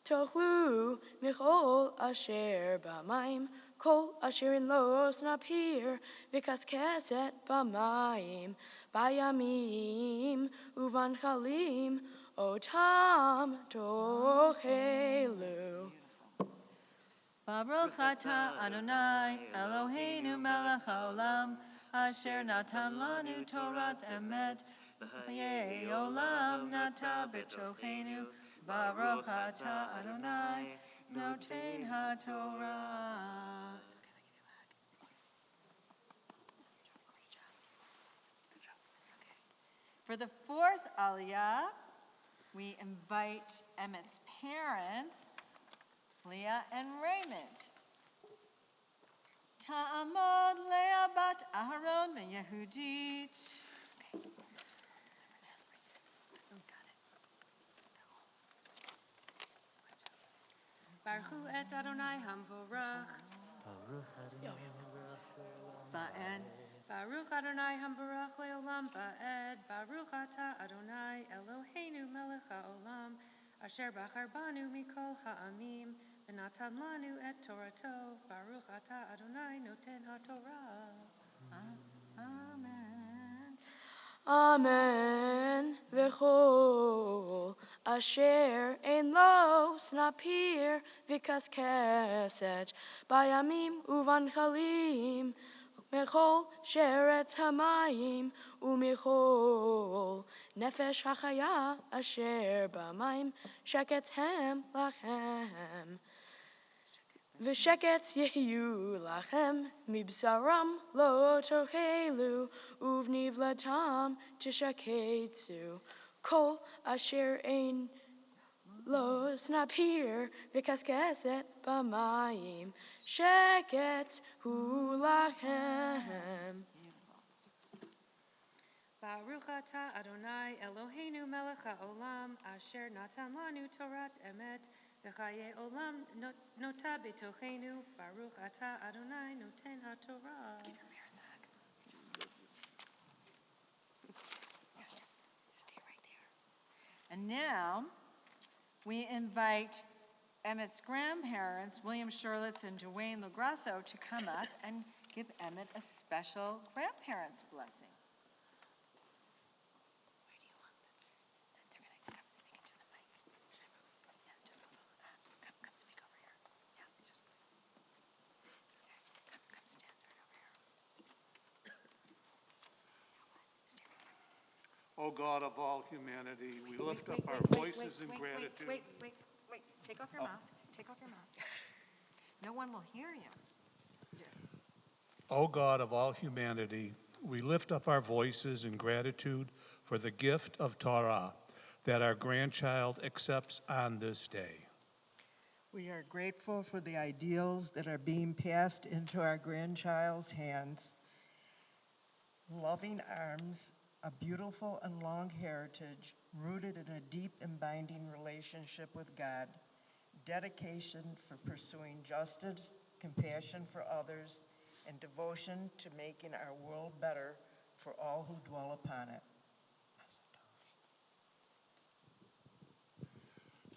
E: tochlu michol asher b'mayim kol asher in lo snapir v'kas keset b'mayim bayamim uvan chalim otam tochelu.
A: Baruch atah Adonai Eloheinu melech haolam asher natan lanu Torat emet v'chayei olam nata b'tochenu. Baruch atah Adonai noten haTorah. For the fourth aliyah, we invite Emmett's parents, Leah and Raymond. Ta'amod Leah bat Aharon meYehudit.
H: Baruch hu et Adonai Hamvorach.
A: Va'ed.
H: Baruch Adonai Hamvorach le'olam va'ed. Baruch atah Adonai Eloheinu melech haolam asher bachar banu mikol ha'amim v'natan lanu et Torato. Baruch atah Adonai noten haTorah.
A: Amen.
E: Amen. V'chol asher ein lo snapir v'kas keset bayamim uvan chalim mechol sheret hamayim umichol nefesh hachaya asher b'mayim sheket hem lachem V'sheket yehiyu lachem, mibsaram lo tochelu, uvnivlatam tishaketsu, kol asher ein lo snapir, v'kaskeset b'mayim, sheket hu lachem.
H: Baruch atah Adonai Eloheinu melech haolam asher natan lanu Torat emet v'chaye olam nota b'tochenu. Baruch atah Adonai noten haTorah.
A: Give your parents a hug. Yes, stay right there. And now, we invite Emmett's grandparents, William Shirlitz and Dwayne LaGrasso, to come up and give Emmett a special grandparents' blessing. Where do you want them? They're going to come speak into the mic. Should I move? Yeah, just move over. Come speak over here. Yeah, just. Okay, come stand right over here. Stay right there.
F: O God of all humanity, we lift up our voices in gratitude.
A: Wait. Take off your mask. Take off your mask. No one will hear you.
F: O God of all humanity, we lift up our voices in gratitude for the gift of Torah that our grandchild accepts on this day.
J: We are grateful for the ideals that are being passed into our grandchild's hands. Loving arms, a beautiful and long heritage rooted in a deep and binding relationship with God, dedication for pursuing justice, compassion for others, and devotion to making our world better for all who dwell upon it.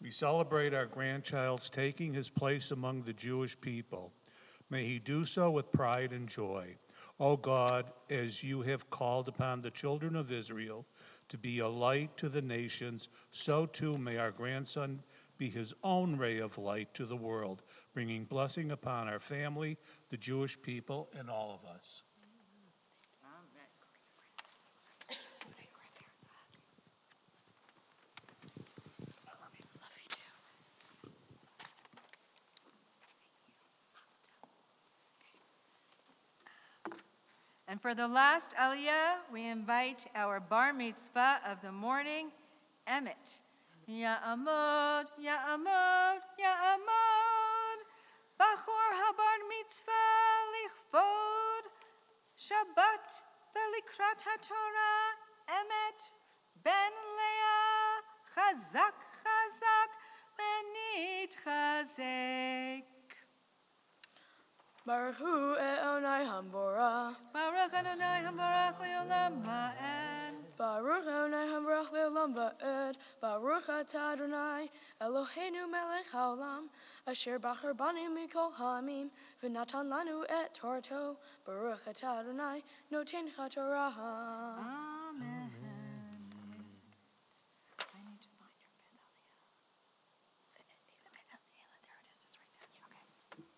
F: We celebrate our grandchild's taking his place among the Jewish people. May he do so with pride and joy. O God, as you have called upon the children of Israel to be a light to the nations, so too may our grandson be his own ray of light to the world, bringing blessing upon our family, the Jewish people, and all of us.
A: And for the last aliyah, we invite our bar mitzvah of the morning, Emmett. Ya'amod, ya'amod, ya'amod, bachor habar mitzvah lichvod, Shabbat velikrat haTorah, Emmett ben Leah, chazak, chazak, benit chazek.
E: Baruch hu Adonai Hamborah.
A: Baruch Adonai Hamborach le'olam va'ed.
E: Baruch Adonai Hamborach le'olam va'ed. Baruch atah Adonai Eloheinu melech haolam asher bachar banu mikol ha'amim v'natan lanu et Torato. Baruch atah Adonai noten haTorah.
A: Amen. Wait a second. I need to find your fifth aliyah. There it is. It's right there. Okay.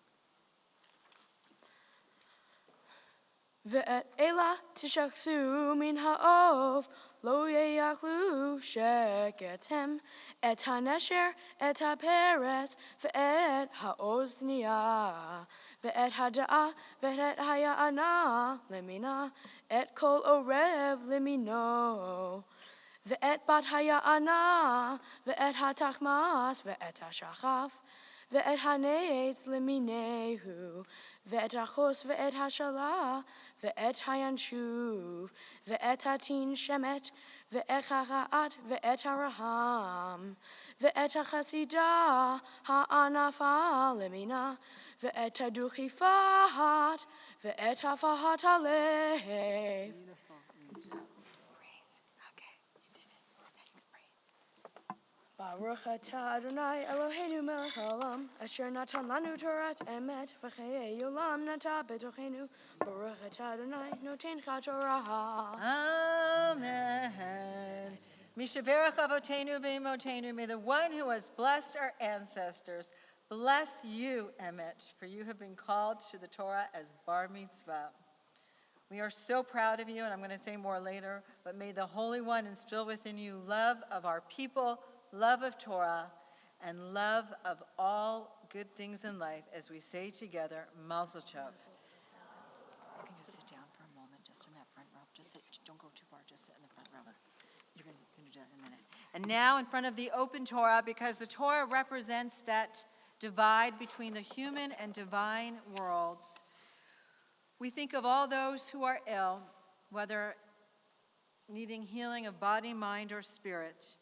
E: Ve'et ela tishaksu min ha'ov lo yeyachlu sheketem et hanesher et haperes ve'et ha'ozniah ve'et hada'a ve'et haya'ana lemina et kol orev lemino ve'et bat haya'ana ve'et hatachmas ve'et hashachaf ve'et haneitz leminehu ve'et hachos ve'et hashalah ve'et hayanshuv ve'et hatin shemet ve'et ha'at ve'et haraham ve'et hachasidah ha'anafa lemina ve'et haduchifat ve'et hafahat alev. Baruch atah Adonai Eloheinu melech haolam asher natan lanu Torat emet v'chayei olam nata betochenu. Baruch atah Adonai noten haTorah.
A: Amen. Mishaberach avotenu ve'imotenu. May the one who has blessed our ancestors bless you, Emmett, for you have been called to the Torah as bar mitzvah. We are so proud of you, and I'm going to say more later, but may the Holy One instill within you love of our people, love of Torah, and love of all good things in life as we say together, Mazel Tov. You can just sit down for a moment, just in that front row. Just sit, don't go too far, just sit in the front row. You're going to do that in a minute. And now in front of the open Torah, because the Torah represents that divide between the human and divine worlds, we think of all those who are ill, whether needing healing of body, mind, or spirit.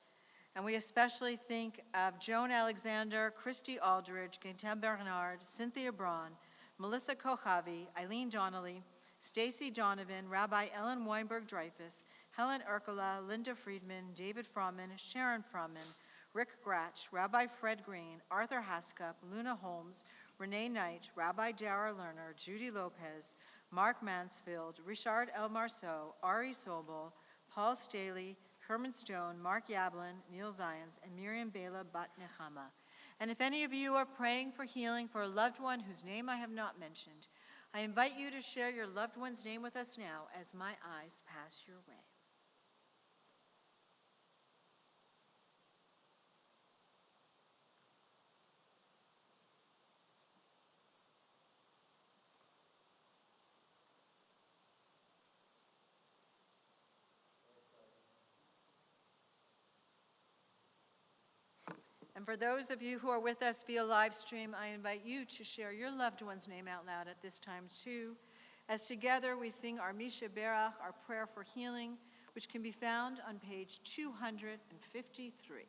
A: And we especially think of Joan Alexander, Christy Aldridge, Gaetan Bernard, Cynthia Braun, Melissa Kochavi, Eileen Donnelly, Stacy Donovan, Rabbi Ellen Weinberg-Dreyfus, Helen Erkola, Linda Friedman, David Froman, Sharon Froman, Rick Gratch, Rabbi Fred Green, Arthur Haskup, Luna Holmes, Renee Knight, Rabbi Dara Lerner, Judy Lopez, Mark Mansfield, Richard L. Marceau, Ari Sobel, Paul Staley, Herman Stone, Mark Yablin, Neil Zions, and Miriam Bela Bat Nechama. And if any of you are praying for healing for a loved one whose name I have not mentioned, I invite you to share your loved one's name with us now as my eyes pass your way. And for those of you who are with us via live stream, I invite you to share your loved one's name out loud at this time too, as together we sing our Misha Berach, our prayer for healing, which can be found on page 253.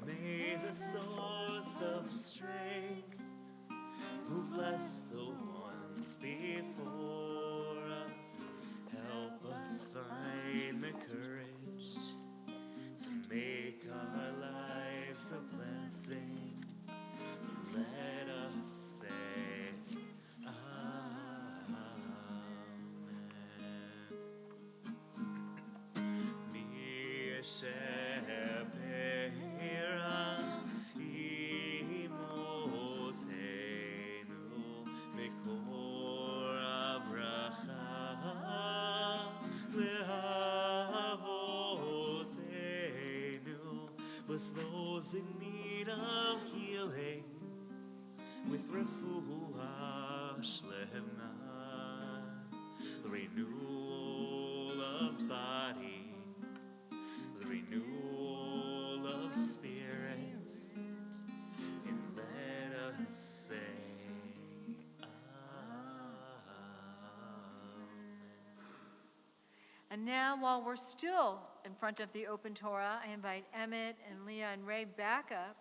B: May the source of strength, who bless the ones before us, help us find the courage to make our lives a blessing. Let us say, Amen. Bless those in need of healing with refuah shlema, the renewal of body, the renewal of spirits, and let us say
A: And now, while we're still in front of the open Torah, I invite Emmett and Leah and Ray back up.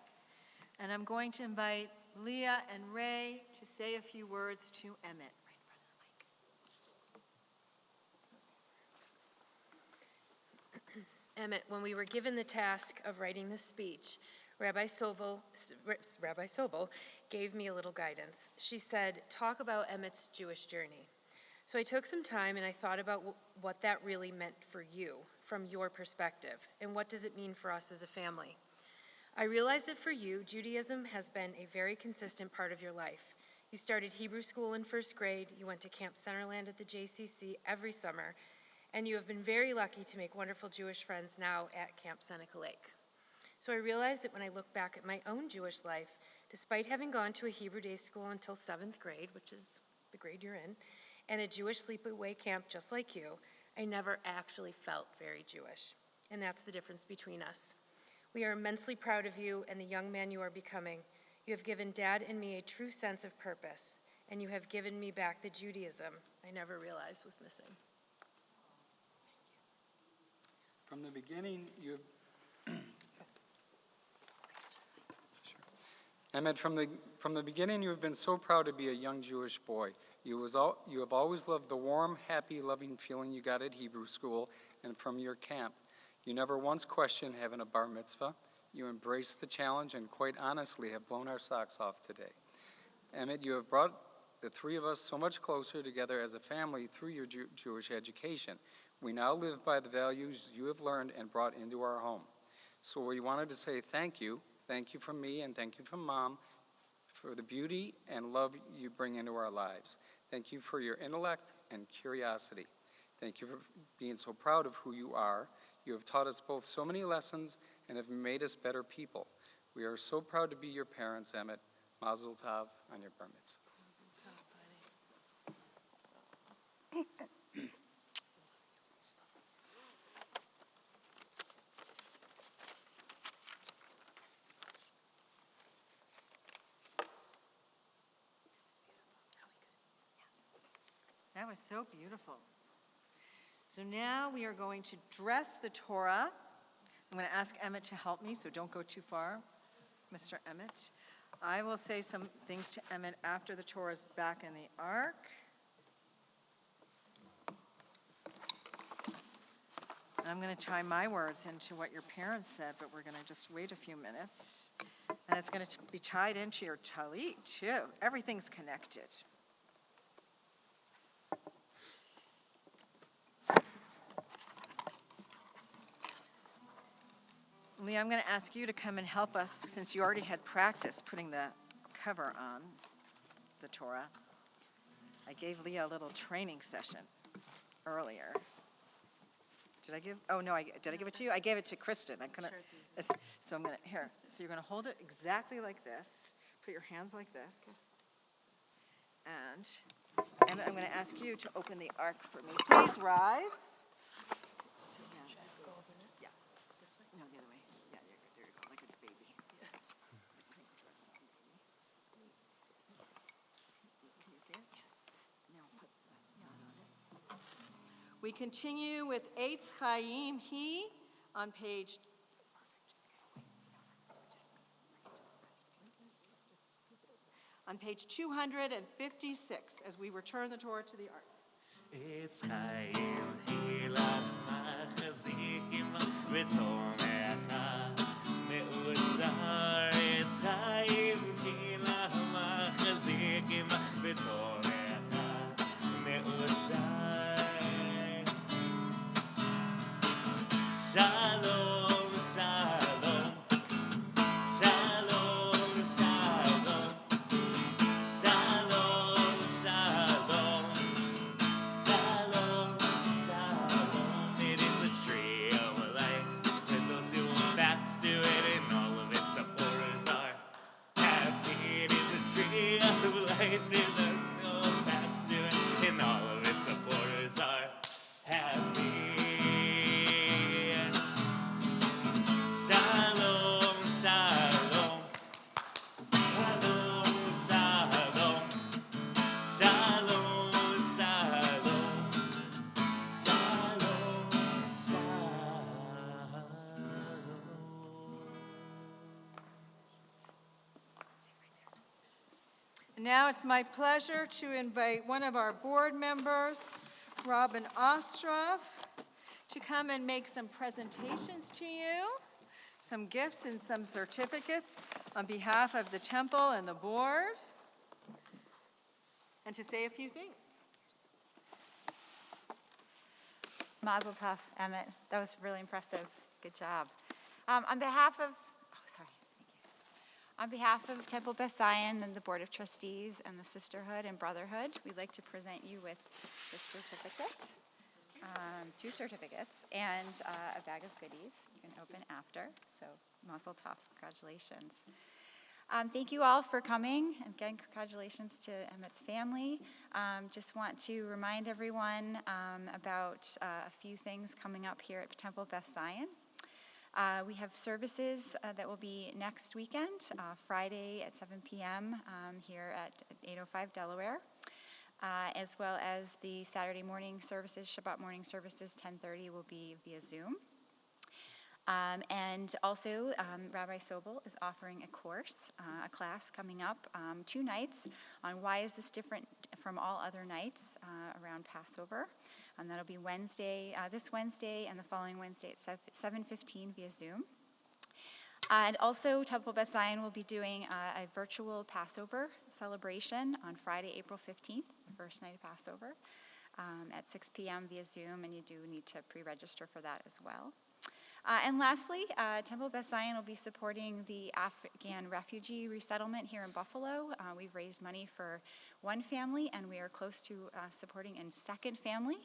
A: And I'm going to invite Leah and Ray to say a few words to Emmett. Right in front
H: of the mic. Emmett, when we were given the task of writing this speech, Rabbi Sobel gave me a little guidance. She said, talk about Emmett's Jewish journey. So I took some time and I thought about what that really meant for you, from your perspective, and what does it mean for us as a family. I realized that for you, Judaism has been a very consistent part of your life. You started Hebrew school in first grade, you went to Camp Centerland at the JCC every summer, and you have been very lucky to make wonderful Jewish friends now at Camp Seneca Lake. So I realized that when I look back at my own Jewish life, despite having gone to a Hebrew day school until 7th grade, which is the grade you're in, and a Jewish sleepaway camp just like you, I never actually felt very Jewish. And that's the difference between us. We are immensely proud of you and the young man you are becoming. You have given Dad and me a true sense of purpose, and you have given me back the Judaism I never realized was missing.
G: From the beginning, Emmett, from the beginning, you have been so proud to be a young Jewish boy. You have always loved the warm, happy, loving feeling you got at Hebrew school and from your camp. You never once questioned having a bar mitzvah. You embraced the challenge and quite honestly have blown our socks off today. Emmett, you have brought the three of us so much closer together as a family through your Jewish education. We now live by the values you have learned and brought into our home. So we wanted to say thank you. Thank you from me and thank you from Mom for the beauty and love you bring into our lives. Thank you for your intellect and curiosity. Thank you for being so proud of who you are. You have taught us both so many lessons and have made us better people. We are so proud to be your parents, Emmett. Mazel tov on your bar mitzvah.
A: That was so beautiful. So now we are going to dress the Torah. I'm going to ask Emmett to help me, so don't go too far, Mr. Emmett. I will say some things to Emmett after the Torah is back in the ark. I'm going to tie my words into what your parents said, but we're going to just wait a few minutes. And it's going to be tied into your talit, too. Everything's connected. Leah, I'm going to ask you to come and help us since you already had practice putting the cover on the Torah. I gave Leah a little training session earlier. Did I give? Oh no, did I give it to you? I gave it to Kristen. I couldn't. So I'm gonna here. So you're gonna hold it exactly like this. Put your hands like this. And Emmett, I'm gonna ask you to open the ark for me. Please rise. So yeah, yeah. This way? No, the other way. Yeah, there you go, like a baby. Yeah. It's like putting a dress on, baby. Can you see it? Yeah. Now put that knot on it. We continue with Eitz Chaim He on page. On page 256, as we return the Torah to the ark.
B: It's Chaim Hilach Machazikim V'Tzomecha Me'ushar. It's Chaim Hilach Machazikim V'Tzomecha Me'ushar. Shalom, shalom, shalom, shalom, shalom, shalom. Shalom, shalom. It is a tree of life, and those who hold fast to it, and all of its supporters are happy. It is a tree of life, and those who hold fast to it, and all of its supporters are happy. Shalom, shalom, shalom, shalom. Shalom, shalom, shalom, shalom.
A: And now it's my pleasure to invite one of our board members, Robin Ostroff, to come and make some presentations to you, some gifts and some certificates on behalf of the temple and the board, and to say a few things.
K: Mazel tov, Emmett. That was really impressive. Good job. On behalf of Temple Beth Zion and the Board of Trustees and the Sisterhood and Brotherhood, we'd like to present you with this certificate, 2 certificates, and a bag of goodies you can open after. So, Mazel tov. Congratulations. Thank you all for coming. Again, congratulations to Emmett's family. Just want to remind everyone about a few things coming up here at Temple Beth Zion. We have services that will be next weekend, Friday at 7 p.m. Here at 805 Delaware, as well as the Saturday morning services, Shabbat morning services, 10:30 will be via Zoom. And also, Rabbi Sobel is offering a course, a class coming up 2 nights on why is this different from all other nights around Passover. And that'll be Wednesday, this Wednesday and the following Wednesday at 7:15 via Zoom. And also, Temple Beth Zion will be doing a virtual Passover celebration on Friday, April 15th, the first night of Passover. at 6 p.m. via Zoom, and you do need to pre-register for that as well. And lastly, Temple Beth Zion will be supporting the Afghan refugee resettlement here in Buffalo. We've raised money for one family, and we are close to supporting a second family,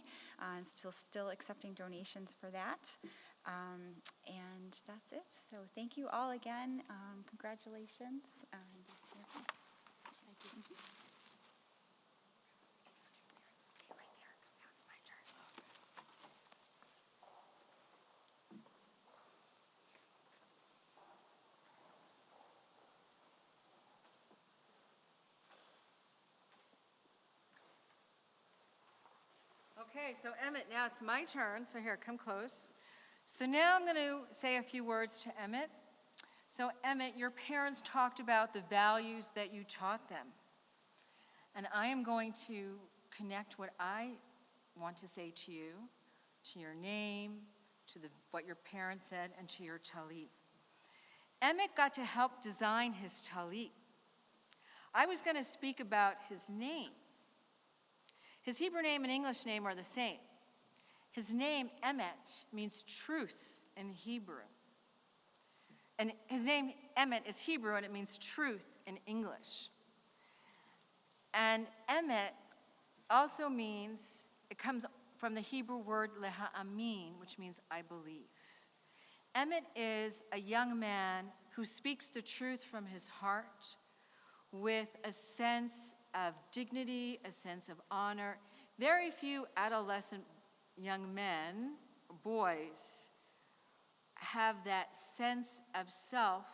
K: and still accepting donations for that. And that's it. So thank you all again. Congratulations. Thank you.
A: Okay, so Emmett, now it's my turn. So here, come close. So now I'm going to say a few words to Emmett. So Emmett, your parents talked about the values that you taught them. And I am going to connect what I want to say to you, to your name, to what your parents said, and to your talit. Emmett got to help design his talit. I was going to speak about his name. His Hebrew name and English name are the same. His name, Emet, means truth in Hebrew. And his name, Emet, is Hebrew, and it means truth in English. And Emet also means, it comes from the Hebrew word leha'amin, which means I believe. Emet is a young man who speaks the truth from his heart with a sense of dignity, a sense of honor. Very few adolescent young men, boys, have that sense of self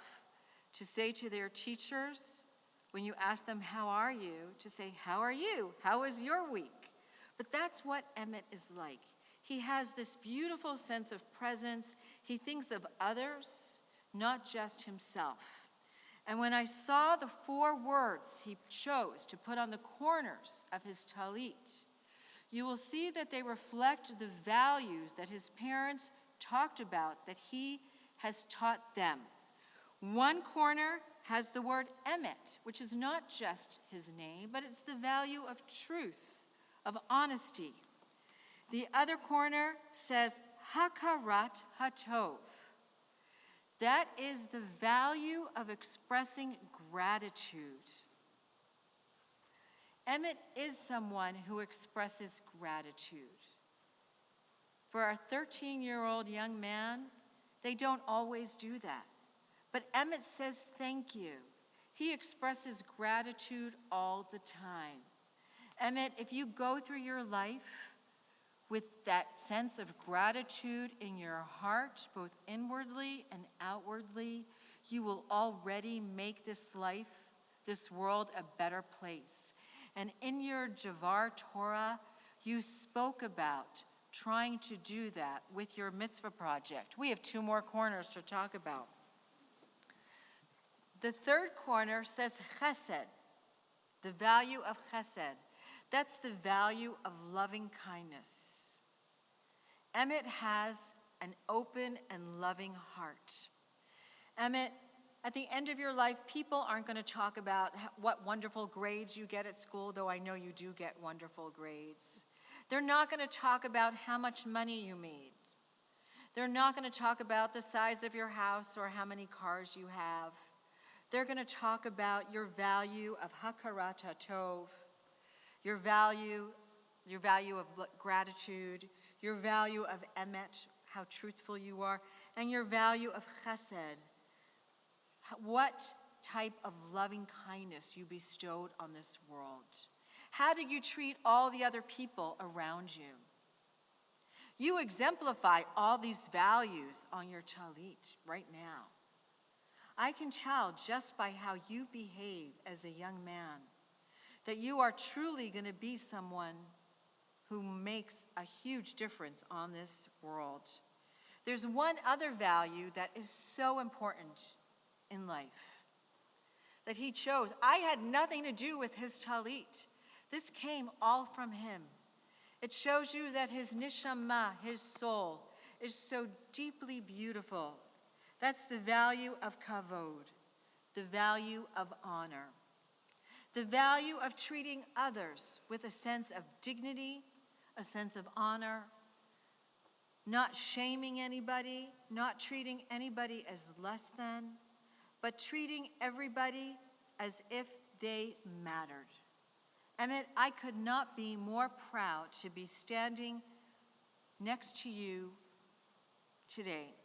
A: to say to their teachers, when you ask them, how are you, to say, how are you? How was your week? But that's what Emmett is like. He has this beautiful sense of presence. He thinks of others, not just himself. And when I saw the 4 words he chose to put on the corners of his talit, you will see that they reflect the values that his parents talked about, that he has taught them. One corner has the word Emet, which is not just his name, but it's the value of truth, of honesty. The other corner says Hakarat Hatov. That is the value of expressing gratitude. Emmett is someone who expresses gratitude. For our 13-year-old young man, they don't always do that. But Emmett says thank you. He expresses gratitude all the time. Emmett, if you go through your life with that sense of gratitude in your heart, both inwardly and outwardly, you will already make this life, this world, a better place. And in your Javar Torah, you spoke about trying to do that with your mitzvah project. We have 2 more corners to talk about. The 3rd corner says chesed, the value of chesed. That's the value of loving kindness. Emmett has an open and loving heart. Emmett, at the end of your life, people aren't going to talk about what wonderful grades you get at school, though I know you do get wonderful grades. They're not going to talk about how much money you made. They're not going to talk about the size of your house or how many cars you have. They're going to talk about your value of hakarat hatov, your value of gratitude, your value of emet, how truthful you are, and your value of chesed, what type of loving kindness you bestowed on this world. How did you treat all the other people around you? You exemplify all these values on your talit right now. I can tell just by how you behave as a young man that you are truly going to be someone who makes a huge difference on this world. There's one other value that is so important in life that he chose. I had nothing to do with his talit. This came all from him. It shows you that his neshama, his soul, is so deeply beautiful. That's the value of kavod, the value of honor, the value of treating others with a sense of dignity, a sense of honor, not shaming anybody, not treating anybody as less than, but treating everybody as if they mattered. Emmett, I could not be more proud to be standing next to you today.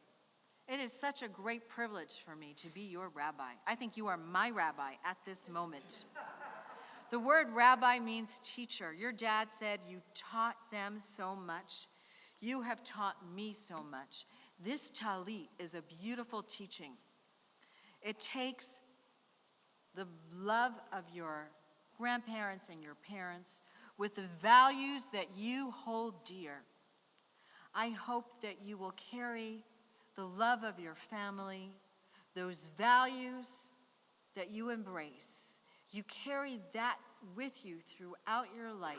A: It is such a great privilege for me to be your rabbi. I think you are my rabbi at this moment. The word rabbi means teacher. Your dad said you taught them so much. You have taught me so much. This talit is a beautiful teaching. It takes the love of your grandparents and your parents with the values that you hold dear. I hope that you will carry the love of your family, those values that you embrace. You carry that with you throughout your life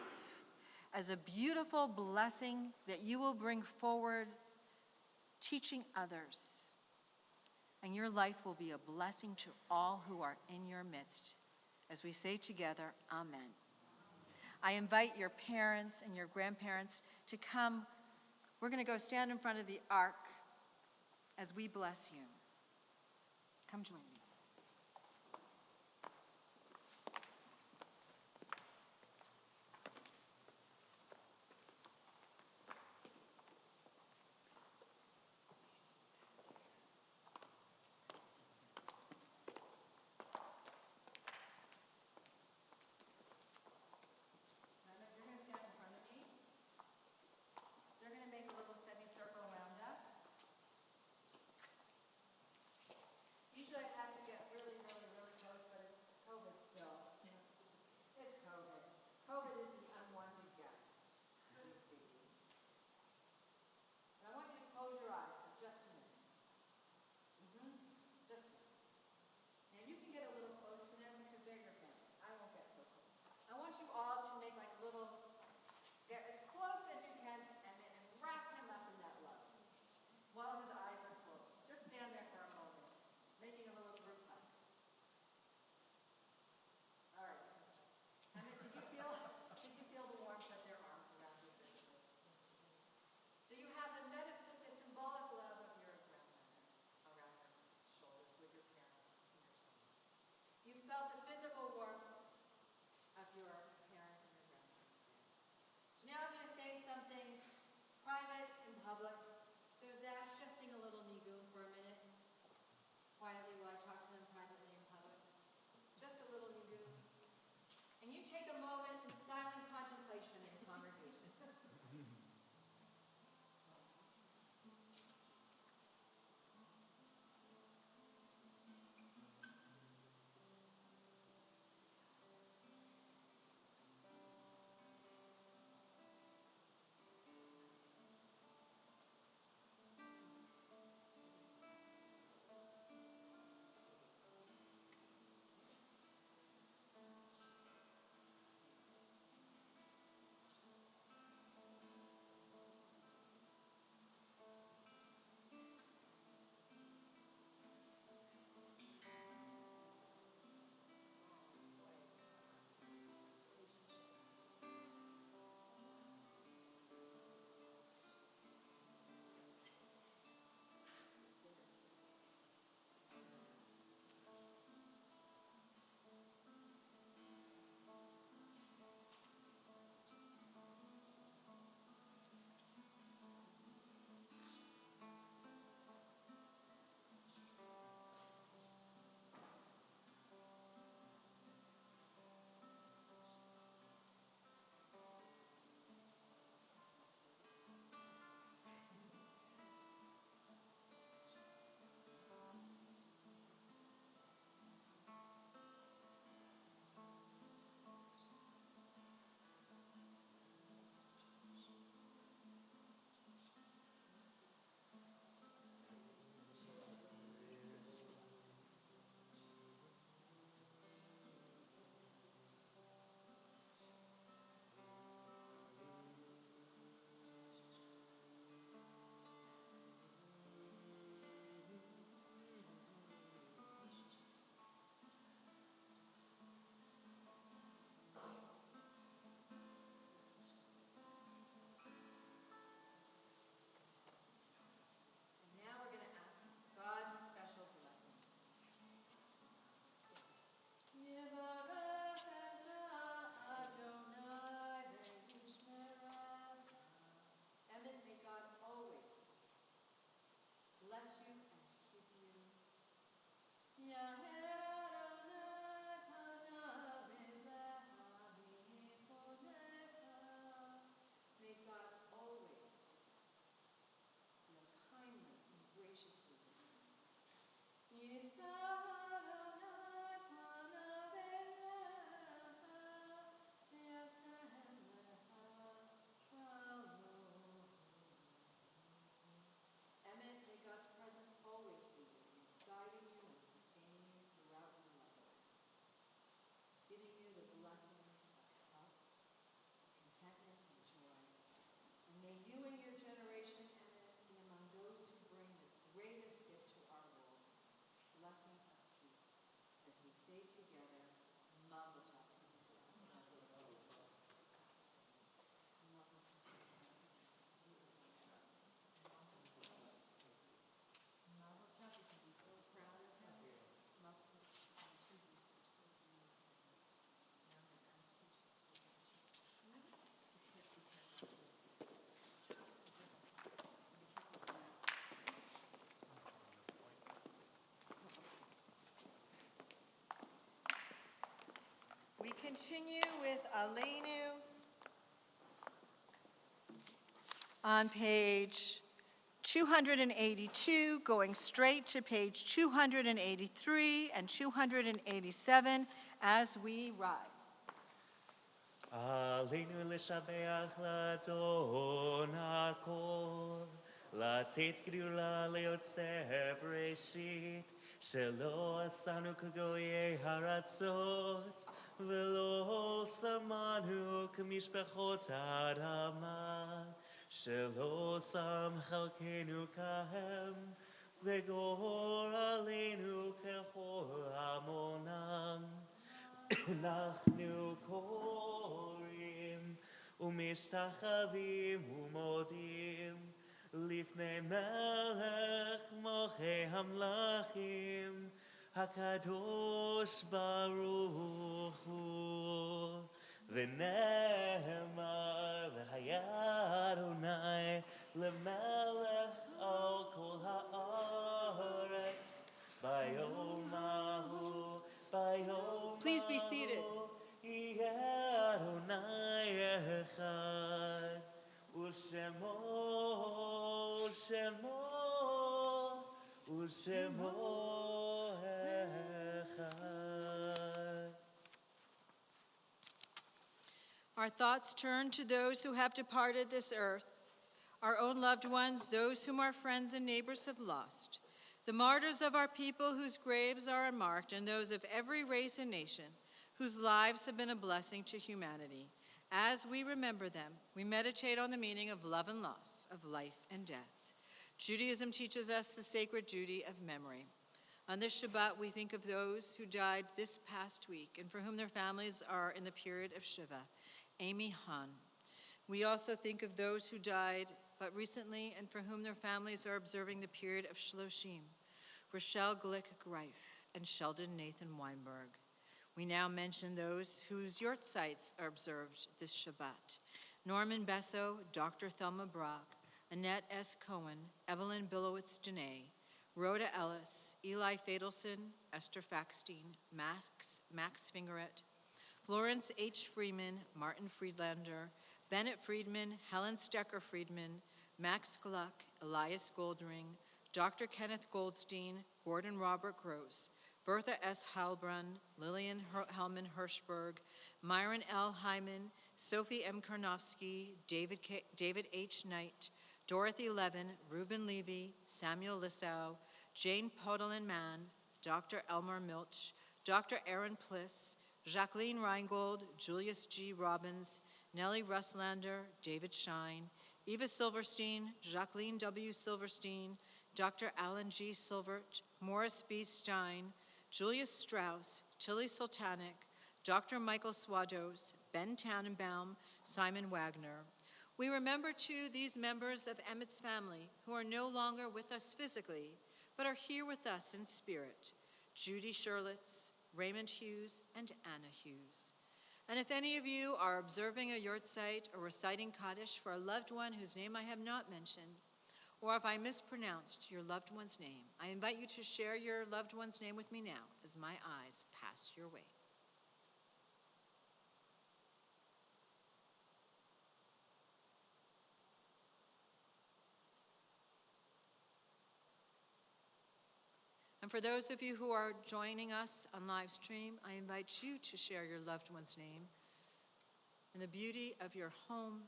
A: as a beautiful blessing that you will bring forward, teaching others. And your life will be a blessing to all who are in your midst. As we say together, Amen. I invite your parents and your grandparents to come. We're going to go stand in front of the ark as we bless you. Come join me. Usually I have to get really close, but it's COVID still. It's COVID. COVID is the unwanted guest these days. And I want you to close your eyes for just a minute. Just a minute. And you can get a little close to them because they're your family. I won't get so close. I want you all to make like a little, get as close as you can to Emmett and wrap him up in that love while his eyes are closed. Just stand there for a moment, making a little group hug. All right, you can start. Emmett, did you feel the warmth of their arms around you physically? So you have the symbolic love of your grandmother around your shoulders with your parents and your children. You felt the physical warmth of your parents and your grandparents there. So now I'm going to say something private and public. So Zach, just sing a little niggun for a minute, quietly while I talk to them privately in public. Just a little niggun. And you take a moment in silent contemplation in the congregation. say together, Mazel Tov. Mazel Tov, you can be so proud of him. Mazel Tov, two Jews were so beautiful. Now I'm going to ask you to go back to your seats. Be careful. We continue with Aleinu on page 282, going straight to page 283 and 287 as we rise.
B: עלינו לשבח לאדון הכל, לתת גדולה ליוצר בראשית, שלא עשנו כגויי הארצות, ולא שמנו כמשפחות האדמה, שלא שם חלקנו כהם, וגורלנו ככל המונם. אנחנו קוראים ומשתחווים ומודים לפני מלך מלכי המלכים הקדוש ברוך הוא ונאמר והיה אדוני למלך על כל הארץ ביום ההוא
A: Please be seated. Our thoughts turn to those who have departed this earth, our own loved ones, those whom our friends and neighbors have lost, the martyrs of our people whose graves are unmarked, and those of every race and nation whose lives have been a blessing to humanity. As we remember them, we meditate on the meaning of love and loss, of life and death. Judaism teaches us the sacred duty of memory. On this Shabbat, we think of those who died this past week and for whom their families are in the period of Shiva. Amy Hahn. We also think of those who died but recently and for whom their families are observing the period of Shloshim. Rochelle Glick-Greif and Sheldon Nathan Weinberg. We now mention those whose yortzites are observed this Shabbat. Norman Besso, Dr. Thelma Brock, Annette S. Cohen, Evelyn Billowitz-Dene, Rhoda Ellis, Eli Fadelson, Esther Faxstein, Max Fingeret, Florence H. Freeman, Martin Friedlander, Bennett Friedman, Helen Stecker Friedman, Max Gluck, Elias Goldring, Dr. Kenneth Goldstein, Gordon Robert Gross, Bertha S. Heilbrunn, Lillian Hellman Hirschberg, Myron L. Hyman, Sophie M. Karnofsky, David H. Knight, Dorothy Levin, Reuben Levy, Samuel Lissau, Jane Podolin Mann, Dr. Elmer Milch, Dr. Aaron Pliss, Jacqueline Reingold, Julius G. Robbins, Nellie Russlander, David Shine, Eva Silverstein, Jacqueline W. Silverstein, Dr. Alan G. Silvert, Morris B. Stein, Julius Strauss, Tilly Sultanic, Dr. Michael Swados, Ben Tannenbaum, Simon Wagner. We remember, too, these members of Emmett's family who are no longer with us physically, but are here with us in spirit. Judy Sherlitz, Raymond Hughes, and Anna Hughes. And if any of you are observing a yortzeit or reciting Kaddish for a loved one whose name I have not mentioned, or if I mispronounced your loved one's name, I invite you to share your loved one's name with me now as my eyes pass your way. And for those of you who are joining us on live stream, I invite you to share your loved one's name in the beauty of your home,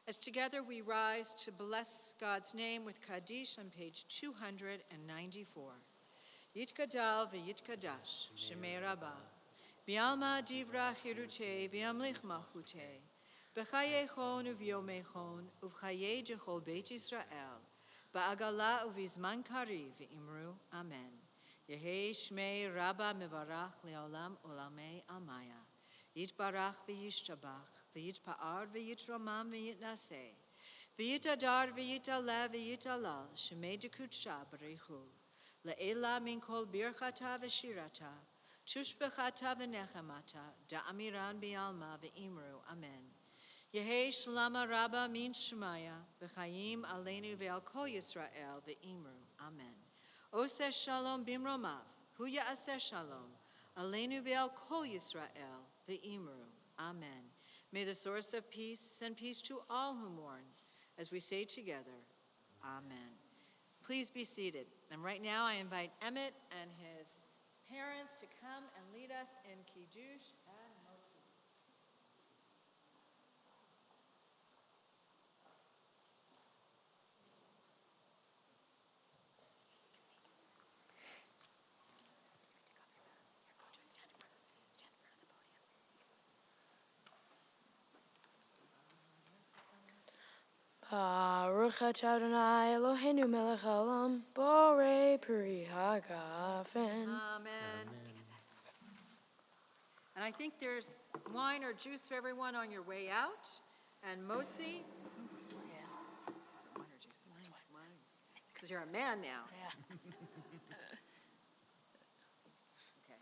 A: as together we rise to bless God's name with Kaddish on page 294. Yitkadal v'yitkadash, Shemei Rabbah, V'alma divra chirute v'amlich malchute, B'chayechon uv'yomechon, uv'chayei jechol Beit Yisrael, Ba'agala uv'izman kari v'imru, Amen. Yehi Shmei Rabba Mivarach Leolam Olamei Amaya. Yitbarach v'yishtabach, v'yitpa'ar v'yitramam v'yitnaseh, v'yitadar v'yitalev v'yitalal, shemei dekutsha b'reichul, le'ela min kol birchata v'shirata, tushbechata v'nechemata, da'amiran bi'alma v'imru, amen. Yehi shlama rabba min shemaya, v'chayim aleinu ve'al kol Yisrael v'imru, amen. Oseh shalom bimromav, hu ya'aseh shalom, aleinu ve'al kol Yisrael v'imru, amen. May the source of peace send peace to all who mourn, as we say together, amen. Please be seated. And right now I invite Emmett and his parents to come and lead us in Kiddush and Motzi.
E: Baruch atah Adonai Eloheinu melech haolam, borei peri hagafen.
A: Amen. And I think there's wine or juice for everyone on your way out. And Mosi, is it wine or juice? Wine. Because you're a man now.
E: Yeah.
A: Okay.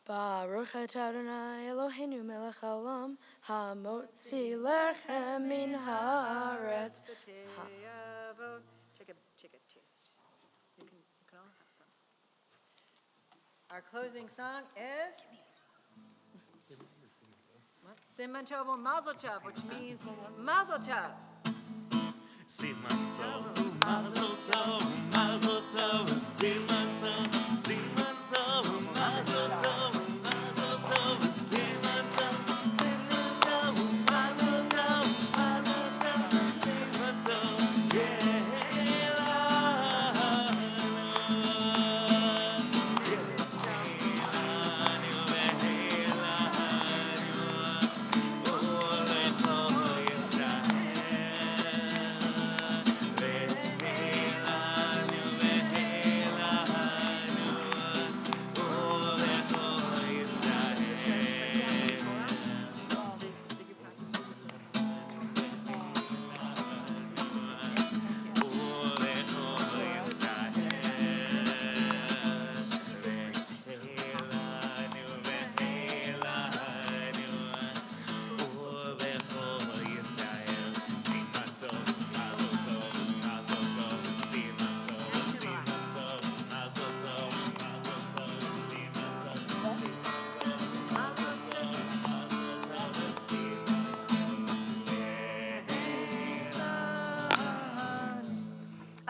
E: Baruch atah Adonai Eloheinu melech haolam, hamotzi lechem min haaretz.
A: Take a taste. You can all have some. Our closing song is Siman Tov or Mazel Tov, which means Mazel Tov.
B: Siman Tov, Mazel Tov, Mazel Tov, Siman Tov, Siman Tov, Mazel Tov, Mazel Tov, Siman Tov, Siman Tov, Mazel Tov, Mazel Tov, Siman Tov,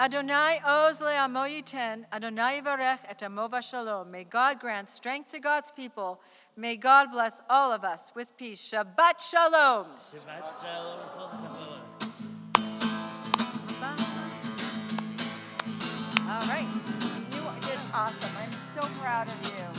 A: Adonai oz le'amo yiten, Adonai yivarech et amo v'shalom. May God grant strength to God's people. May God bless all of us with peace. Shabbat shalom.
B: Shabbat Shalom, Kol HaKavod.
A: All right.
C: You did awesome. I'm so proud of you.